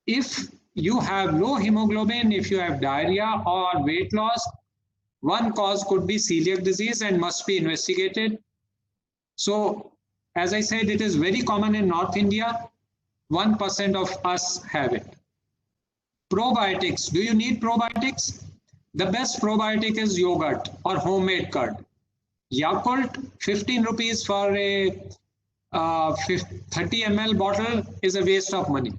C: if you have low hemoglobin, if you have diarrhea or weight loss, one cause could be celiac disease and must be investigated. So as I said, it is very common in North India. 1% of us have it. Probiotics. Do you need probiotics? The best probiotic is yogurt or homemade curd. Yakult, 15 rupees for a 30 ml bottle is a waste of money.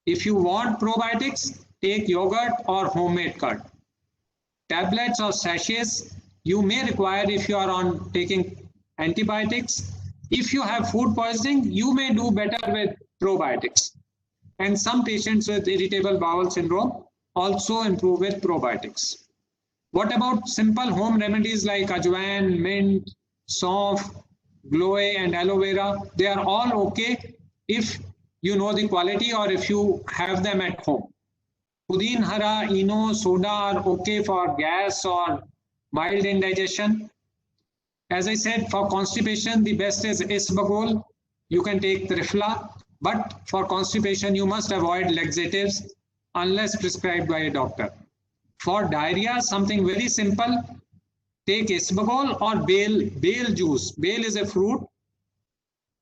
C: If you want probiotics, take yogurt or homemade curd. Tablets or sachets you may require if you are on taking antibiotics. If you have food poisoning, you may do better with probiotics. And some patients with irritable bowel syndrome also improve with probiotics. What about simple home remedies like ajwain, mint, saunf, gloe, and aloe vera? They are all okay if you know the quality or if you have them at home. Pudin hara, eno, soda are okay for gas or mild indigestion. As I said, for constipation, the best is isbagol. You can take Trifla, but for constipation, you must avoid laxatives unless prescribed by a doctor. For diarrhea, something very simple, take isbagol or bale juice. Bale is a fruit.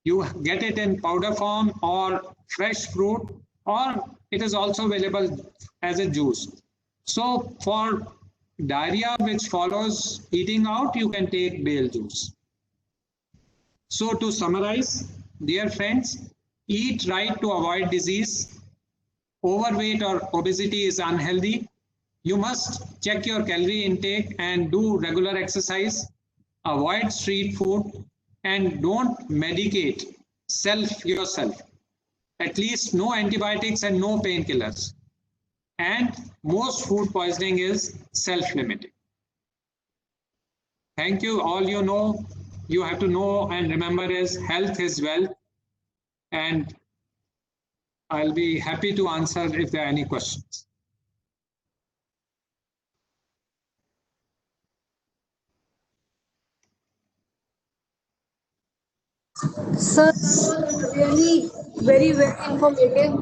C: You get it in powder form or fresh fruit, or it is also available as a juice. So for diarrhea which follows eating out, you can take bale juice. So to summarize, dear friends, eat right to avoid disease. Overweight or obesity is unhealthy. You must check your calorie intake and do regular exercise. Avoid street food and don't medicate yourself. At least no antibiotics and no painkillers. And most food poisoning is self-limiting. Thank you. All you have to know and remember is health is wealth. And I'll be happy to answer if there are any questions.
A: Sir, really very, very informative.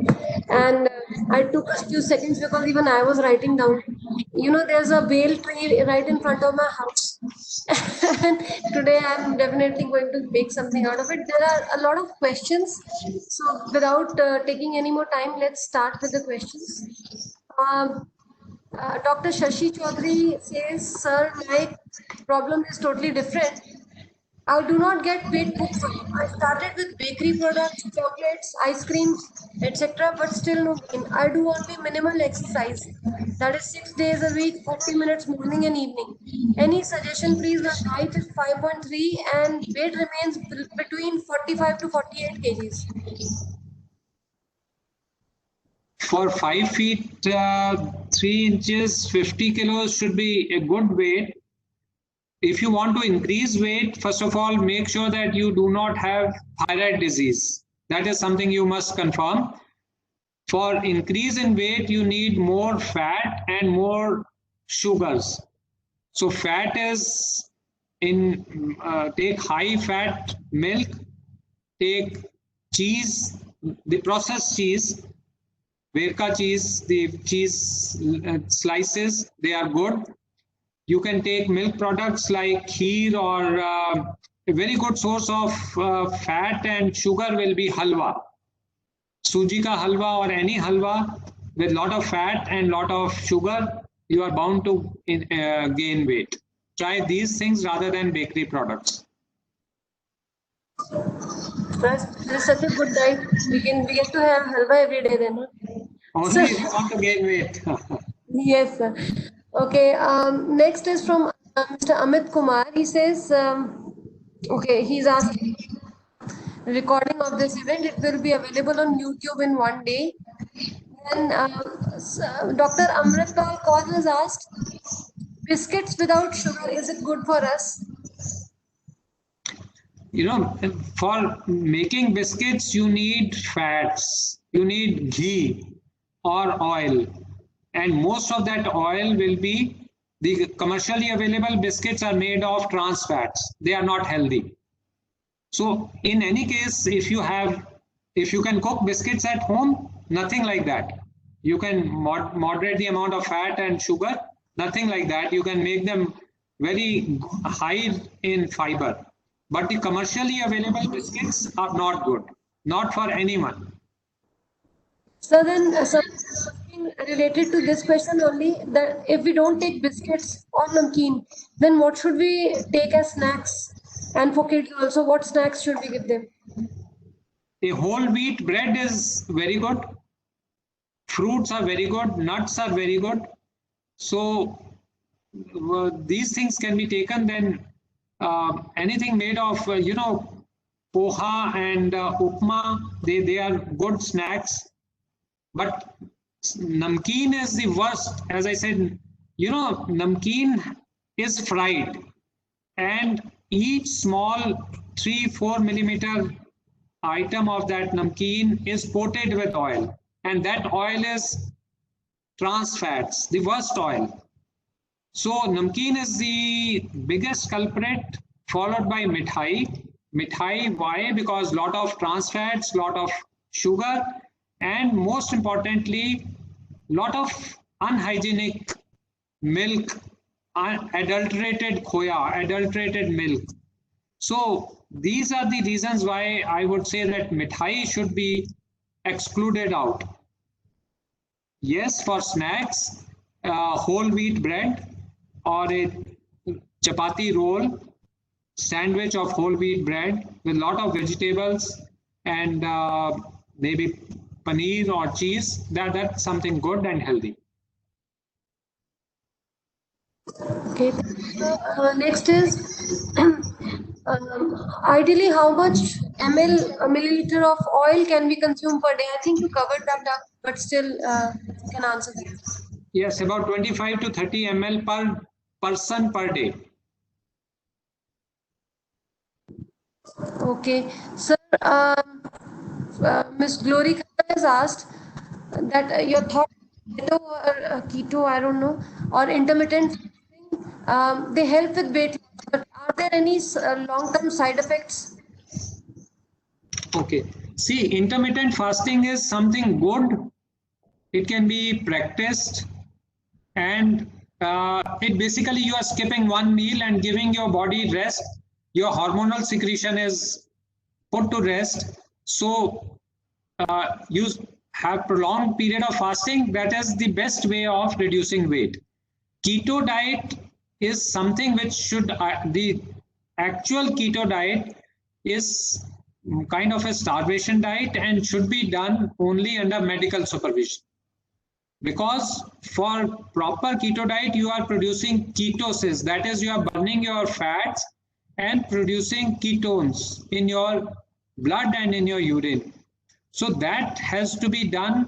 A: And I took a few seconds because even I was writing down. You know, there's a bale tree right in front of my house. And today I'm definitely going to make something out of it. There are a lot of questions. So without taking any more time, let's start with the questions. Dr. Shashi Chaudhary says, sir, my problem is totally different. I do not get paid book from. I started with bakery products, chocolates, ice creams, etc. But still no gain. I do only minimal exercise. That is 6 days a week, 40 minutes morning and evening. Any suggestion, please? My height is 5.3 and weight remains between 45 to 48 kgs.
C: For 5 feet 3 inches, 50 kilos should be a good weight. If you want to increase weight, first of all, make sure that you do not have thyroid disease. That is something you must confirm. For increase in weight, you need more fat and more sugars. So fat is take high fat milk, take cheese, the processed cheese, Verka cheese, the cheese slices, they are good. You can take milk products like kheer, or a very good source of fat and sugar will be halwa. Suji ka halwa or any halwa with lot of fat and lot of sugar, you are bound to gain weight. Try these things rather than bakery products.
A: This is such a good diet. We get to have halwa every day then.
C: Only if you want to gain weight.
A: Yes, sir. Okay, next is from Mr. Amit Kumar. He says, okay, he's asking recording of this event. It will be available on YouTube in one day. Then Dr. Amritpal Kaur has asked, biscuits without sugar, is it good for us?
C: You know, for making biscuits, you need fats, you need ghee or oil. And most of that oil will be, the commercially available biscuits are made of trans fats. They are not healthy. So in any case, if you can cook biscuits at home, nothing like that. You can moderate the amount of fat and sugar, nothing like that. You can make them very high in fiber. But the commercially available biscuits are not good, not for anyone.
A: So then, something related to this question only, that if we don't take biscuits or namkeen, then what should we take as snacks? And for kids also, what snacks should we give them?
C: A whole wheat bread is very good. Fruits are very good. Nuts are very good. So these things can be taken, then anything made of, poha and upma, they are good snacks. But namkeen is the worst. As I said, namkeen is fried, and each small 3-4 millimeter item of that namkeen is coated with oil, and that oil is trans fats, the worst oil. So namkeen is the biggest culprit, followed by mithai. Mithai, why? Because lot of trans fats, lot of sugar, and most importantly, lot of unhygienic milk, adulterated khoya, adulterated milk. So these are the reasons why I would say that mithai should be excluded out. Yes, for snacks, whole wheat bread or a chapati roll, sandwich of whole wheat bread with a lot of vegetables and maybe paneer or cheese, that's something good and healthy.
A: Okay. Next is ideally how much milliliter of oil can we consume per day? I think you covered that up, but still you can answer that.
C: Yes, about 25 to 30 ml per person per day.
A: Okay, sir. Miss Glory has asked that your thought keto or keto, I don't know, or intermittent fasting, they help with weight loss, but are there any long-term side effects?
C: Okay. See, intermittent fasting is something good. It can be practiced, and it basically you are skipping one meal and giving your body rest. Your hormonal secretion is put to rest. So you have prolonged period of fasting. That is the best way of reducing weight. Keto diet is something which should, the actual keto diet is kind of a starvation diet and should be done only under medical supervision. Because for proper keto diet, you are producing ketosis, that is, you are burning your fats and producing ketones in your blood and in your urine. So that has to be done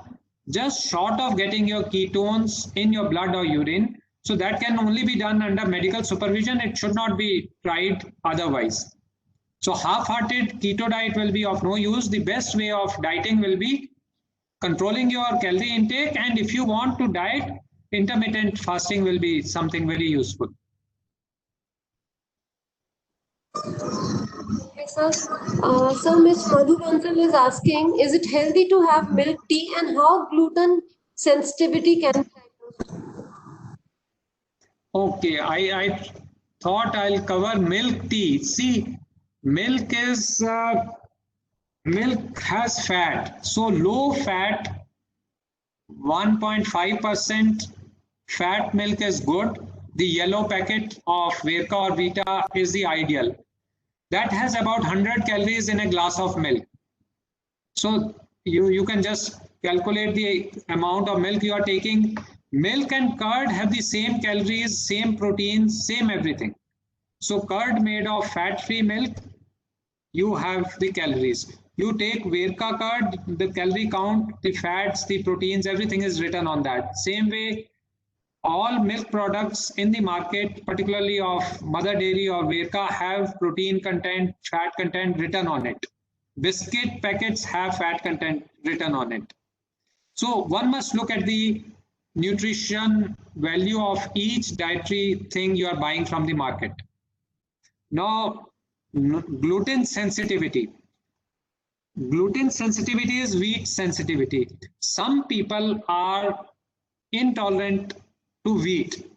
C: just short of getting your ketones in your blood or urine. So that can only be done under medical supervision. It should not be tried otherwise. So half-hearted keto diet will be of no use. The best way of dieting will be controlling your calorie intake, and if you want to diet, intermittent fasting will be something very useful.
A: Okay, sir. So Ms. Madhu Bansal is asking, is it healthy to have milk tea and how gluten sensitivity can be diagnosed?
C: Okay, I thought I'll cover milk tea. See, milk has fat, so low fat, 1.5% fat milk is good. The yellow packet of Verka or Vita is the ideal. That has about 100 calories in a glass of milk. So you can just calculate the amount of milk you are taking. Milk and curd have the same calories, same proteins, same everything. So curd made of fat-free milk, you have the calories. You take Verka curd, the calorie count, the fats, the proteins, everything is written on that. Same way, all milk products in the market, particularly of Mother Dairy or Verka, have protein content, fat content written on it. Biscuit packets have fat content written on it. So one must look at the nutrition value of each dietary thing you are buying from the market. Now, gluten sensitivity. Gluten sensitivity is wheat sensitivity. Some people are intolerant to wheat.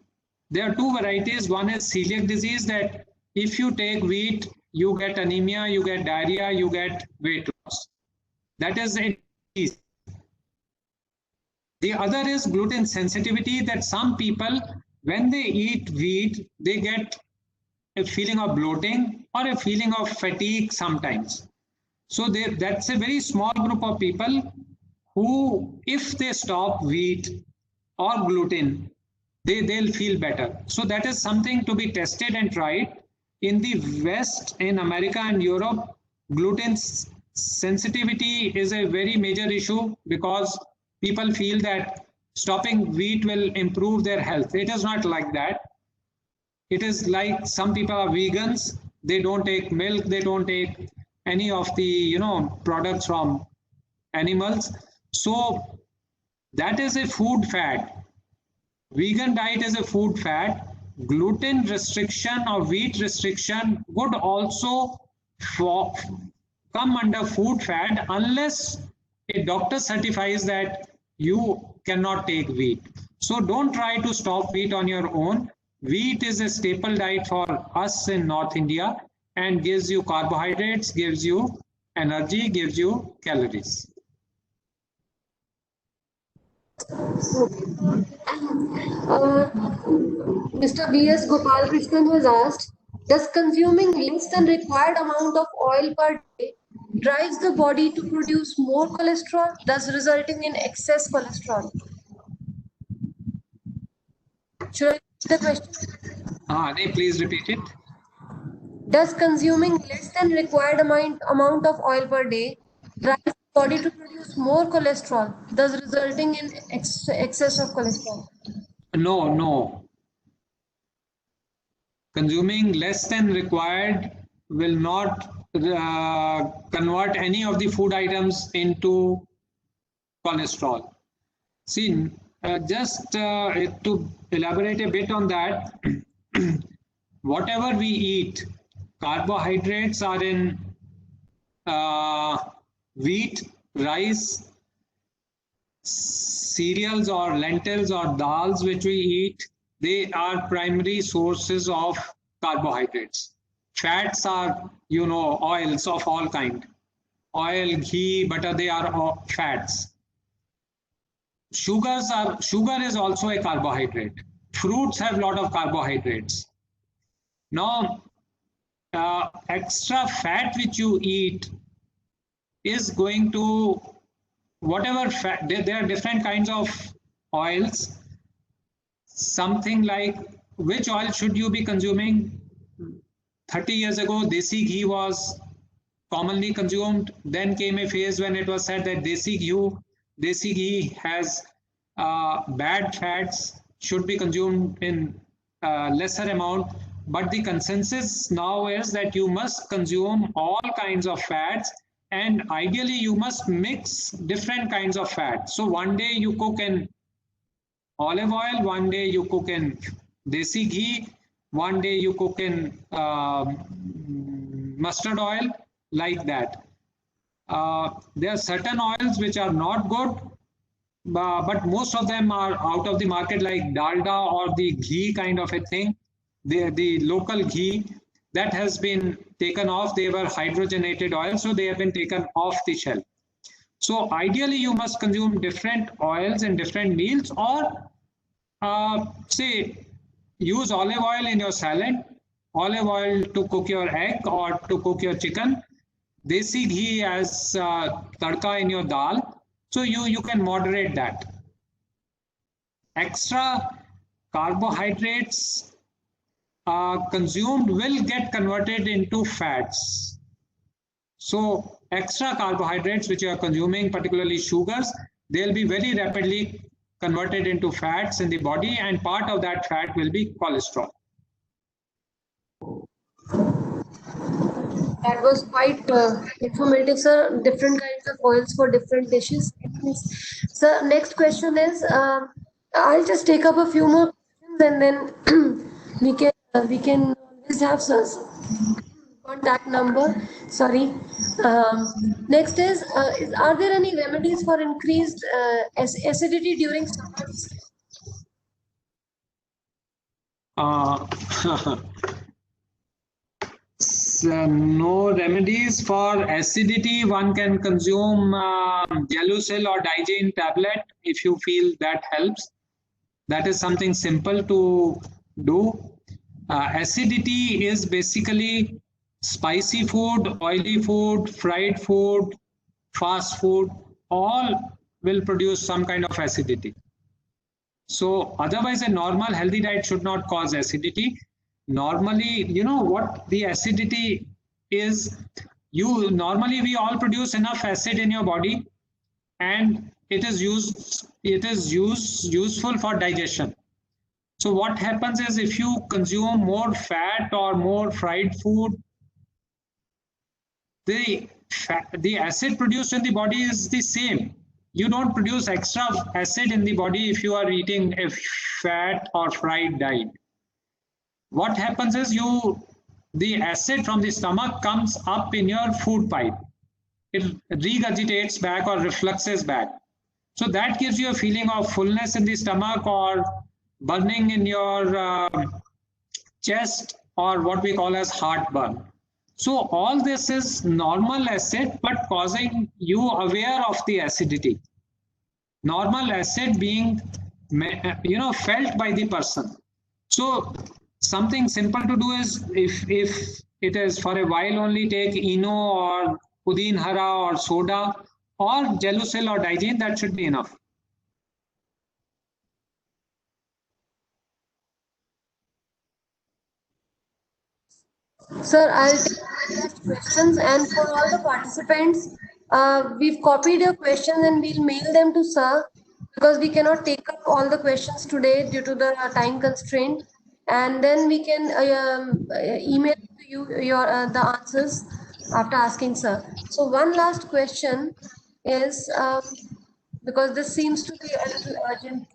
C: There are two varieties. One is celiac disease, that if you take wheat, you get anemia, you get diarrhea, you get weight loss. That is a disease. The other is gluten sensitivity, that some people, when they eat wheat, they get a feeling of bloating or a feeling of fatigue sometimes. So that's a very small group of people who, if they stop wheat or gluten, they'll feel better. So that is something to be tested and tried. In the West, in America and Europe, gluten sensitivity is a very major issue because people feel that stopping wheat will improve their health. It is not like that. It is like some people are vegans, they don't take milk, they don't take any of the products from animals. So that is a food fat. Vegan diet is a food fat. Gluten restriction or wheat restriction would also come under food fat unless a doctor certifies that you cannot take wheat. So don't try to stop wheat on your own. Wheat is a staple diet for us in North India and gives you carbohydrates, gives you energy, gives you calories.
A: Mr. B.S. Gopalkrishnan has asked, does consuming less than required amount of oil per day drives the body to produce more cholesterol, thus resulting in excess cholesterol? Should I repeat the question?
C: Please repeat it.
A: Does consuming less than required amount of oil per day drives the body to produce more cholesterol, thus resulting in excess of cholesterol?
C: No. Consuming less than required will not convert any of the food items into cholesterol. See, just to elaborate a bit on that, whatever we eat, carbohydrates are in wheat, rice, cereals or lentils or dals which we eat. They are primary sources of carbohydrates. Fats are, oils of all kind. Oil, ghee, butter, they are all fats. Sugar is also a carbohydrate. Fruits have a lot of carbohydrates. Now, extra fat which you eat is going to, whatever fat, there are different kinds of oils. Something like, which oil should you be consuming? 30 years ago, desi ghee was commonly consumed. Then came a phase when it was said that desi ghee has bad fats, should be consumed in lesser amount. But the consensus now is that you must consume all kinds of fats, and ideally you must mix different kinds of fats. So one day you cook in olive oil, one day you cook in desi ghee, one day you cook in mustard oil, like that. There are certain oils which are not good, but most of them are out of the market, like dalda or the ghee kind of a thing. The local ghee that has been taken off. They were hydrogenated oil, so they have been taken off the shelf. So ideally you must consume different oils in different meals, or say use olive oil in your salad, olive oil to cook your egg or to cook your chicken, desi ghee as tadka in your dal. So you can moderate that. Extra carbohydrates consumed will get converted into fats. So extra carbohydrates which you are consuming, particularly sugars, they'll be very rapidly converted into fats in the body, and part of that fat will be cholesterol.
A: That was quite informative, sir. Different kinds of oils for different dishes. So next question is, I'll just take up a few more questions, and then we can always have sir's contact number. Sorry. Next is, are there any remedies for increased acidity during summers?
C: So no remedies for acidity. One can consume Gelusil or Digene tablet if you feel that helps. That is something simple to do. Acidity is basically spicy food, oily food, fried food, fast food, all will produce some kind of acidity. So otherwise, a normal healthy diet should not cause acidity. Normally, you know what the acidity is? You normally we all produce enough acid in your body, and it is useful for digestion. So what happens is if you consume more fat or more fried food, the acid produced in the body is the same. You don't produce extra acid in the body if you are eating a fat or fried diet. What happens is the acid from the stomach comes up in your food pipe. It regurgitates back or refluxes back. So that gives you a feeling of fullness in the stomach or burning in your chest, or what we call as heartburn. So all this is normal acid, but causing you aware of the acidity. Normal acid being, felt by the person. So something simple to do is, if it is for a while only, take Eno or Pudin Hara or soda or Gelusil or Digene, that should be enough.
A: Sir, I'll take the last questions, and for all the participants, we've copied your questions and we'll mail them to sir, because we cannot take up all the questions today due to the time constraint, and then we can email to you your the answers after asking sir. So one last question is, because this seems to be a little urgent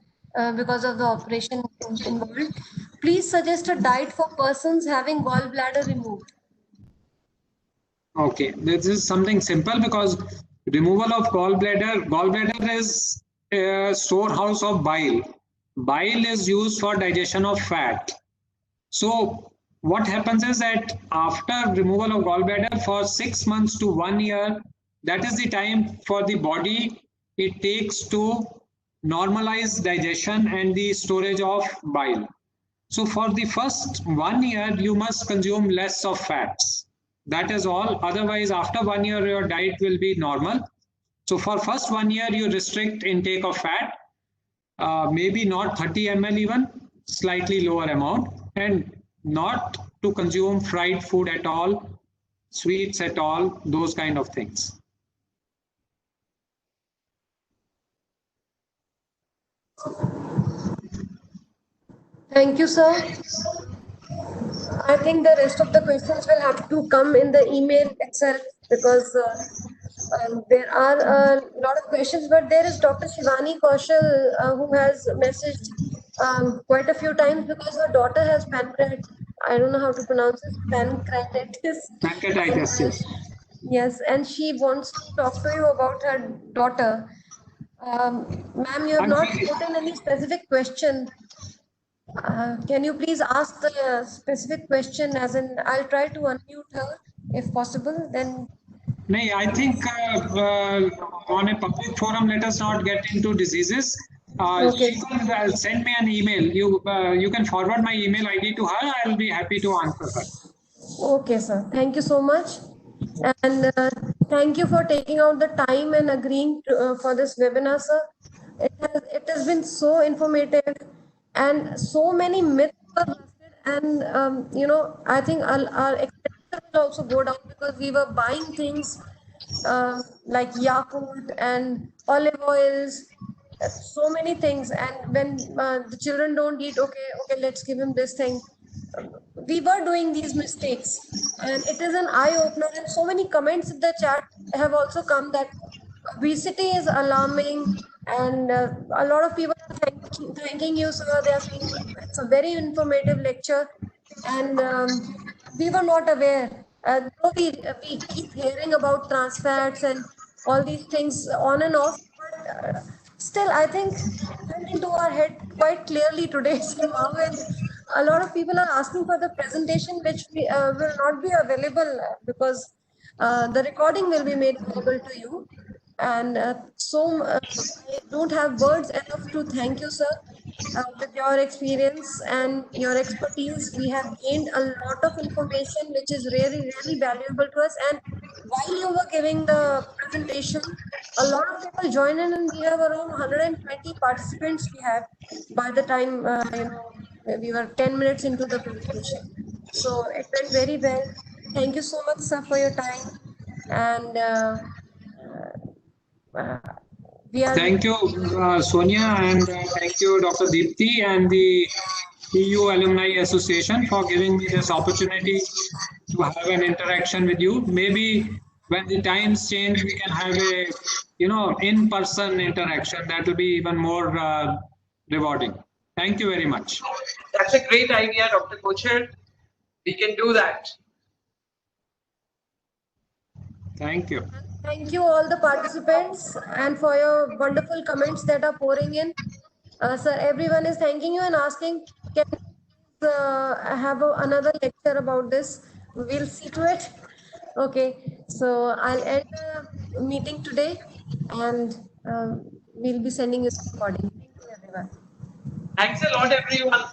A: because of the operation involved. Please suggest a diet for persons having gallbladder removed.
C: Okay, this is something simple, because removal of gallbladder is a storehouse of bile. Bile is used for digestion of fat. So what happens is that after removal of gallbladder for 6 months to 1 year, that is the time for the body it takes to normalize digestion and the storage of bile. So for the first 1 year, you must consume less of fats. That is all. Otherwise, after 1 year, your diet will be normal. So for first 1 year, you restrict intake of fat, maybe not 30 ml even, slightly lower amount, and not to consume fried food at all, sweets at all, those kind of things.
A: Thank you, sir. I think the rest of the questions will have to come in the email itself, because there are a lot of questions, but there is Dr. Shivani Kaushal who has messaged quite a few times, because her daughter has pancreatitis. I don't know how to pronounce it, pancreatitis.
C: Pancreatitis, yes.
A: Yes, and she wants to talk to you about her daughter. Ma'am, you have not put in any specific question. Can you please ask the specific question, as in I'll try to unmute her if possible, then.
C: No, I think on a public forum, let us not get into diseases.
A: Okay.
C: She can send me an email. You can forward my email ID to her. I'll be happy to answer her.
A: Okay, sir. Thank you so much. And thank you for taking out the time and agreeing for this webinar, sir. It has been so informative, and so many myths were busted. And, I think our expenditure will also go down, because we were buying things like Yakult and olive oils, so many things. And when the children don't eat, okay, let's give him this thing. We were doing these mistakes, and it is an eye opener. And so many comments in the chat have also come that obesity is alarming, and a lot of people are thanking you, sir. They are saying it's a very informative lecture, and we were not aware. Though we keep hearing about trans fats and all these things on and off, but still, I think went into our head quite clearly today somehow. And a lot of people are asking for the presentation, which will not be available because the recording will be made available to you. And I don't have words enough to thank you, sir. With your experience and your expertise, we have gained a lot of information, which is really, really valuable to us. And while you were giving the presentation, a lot of people join in, and we have around 120 participants we have by the time, we were 10 minutes into the presentation. So it went very well. Thank you so much, sir, for your time. And uh, we are
C: Thank you, Sonia, and thank you, Dr. Deepthi, and the EU Alumni Association for giving me this opportunity to have an interaction with you. Maybe when the times change, we can have a, in-person interaction. That will be even more rewarding. Thank you very much.
B: That's a great idea, Dr. Kocher. We can do that.
C: Thank you.
A: thank you all the participants and for your wonderful comments that are pouring in. Sir, everyone is thanking you and asking, can we have another lecture about this? We'll see to it. Okay, so I'll end the meeting today, and we'll be sending you the recording. Thank you, everyone.
B: Thanks a lot, everyone.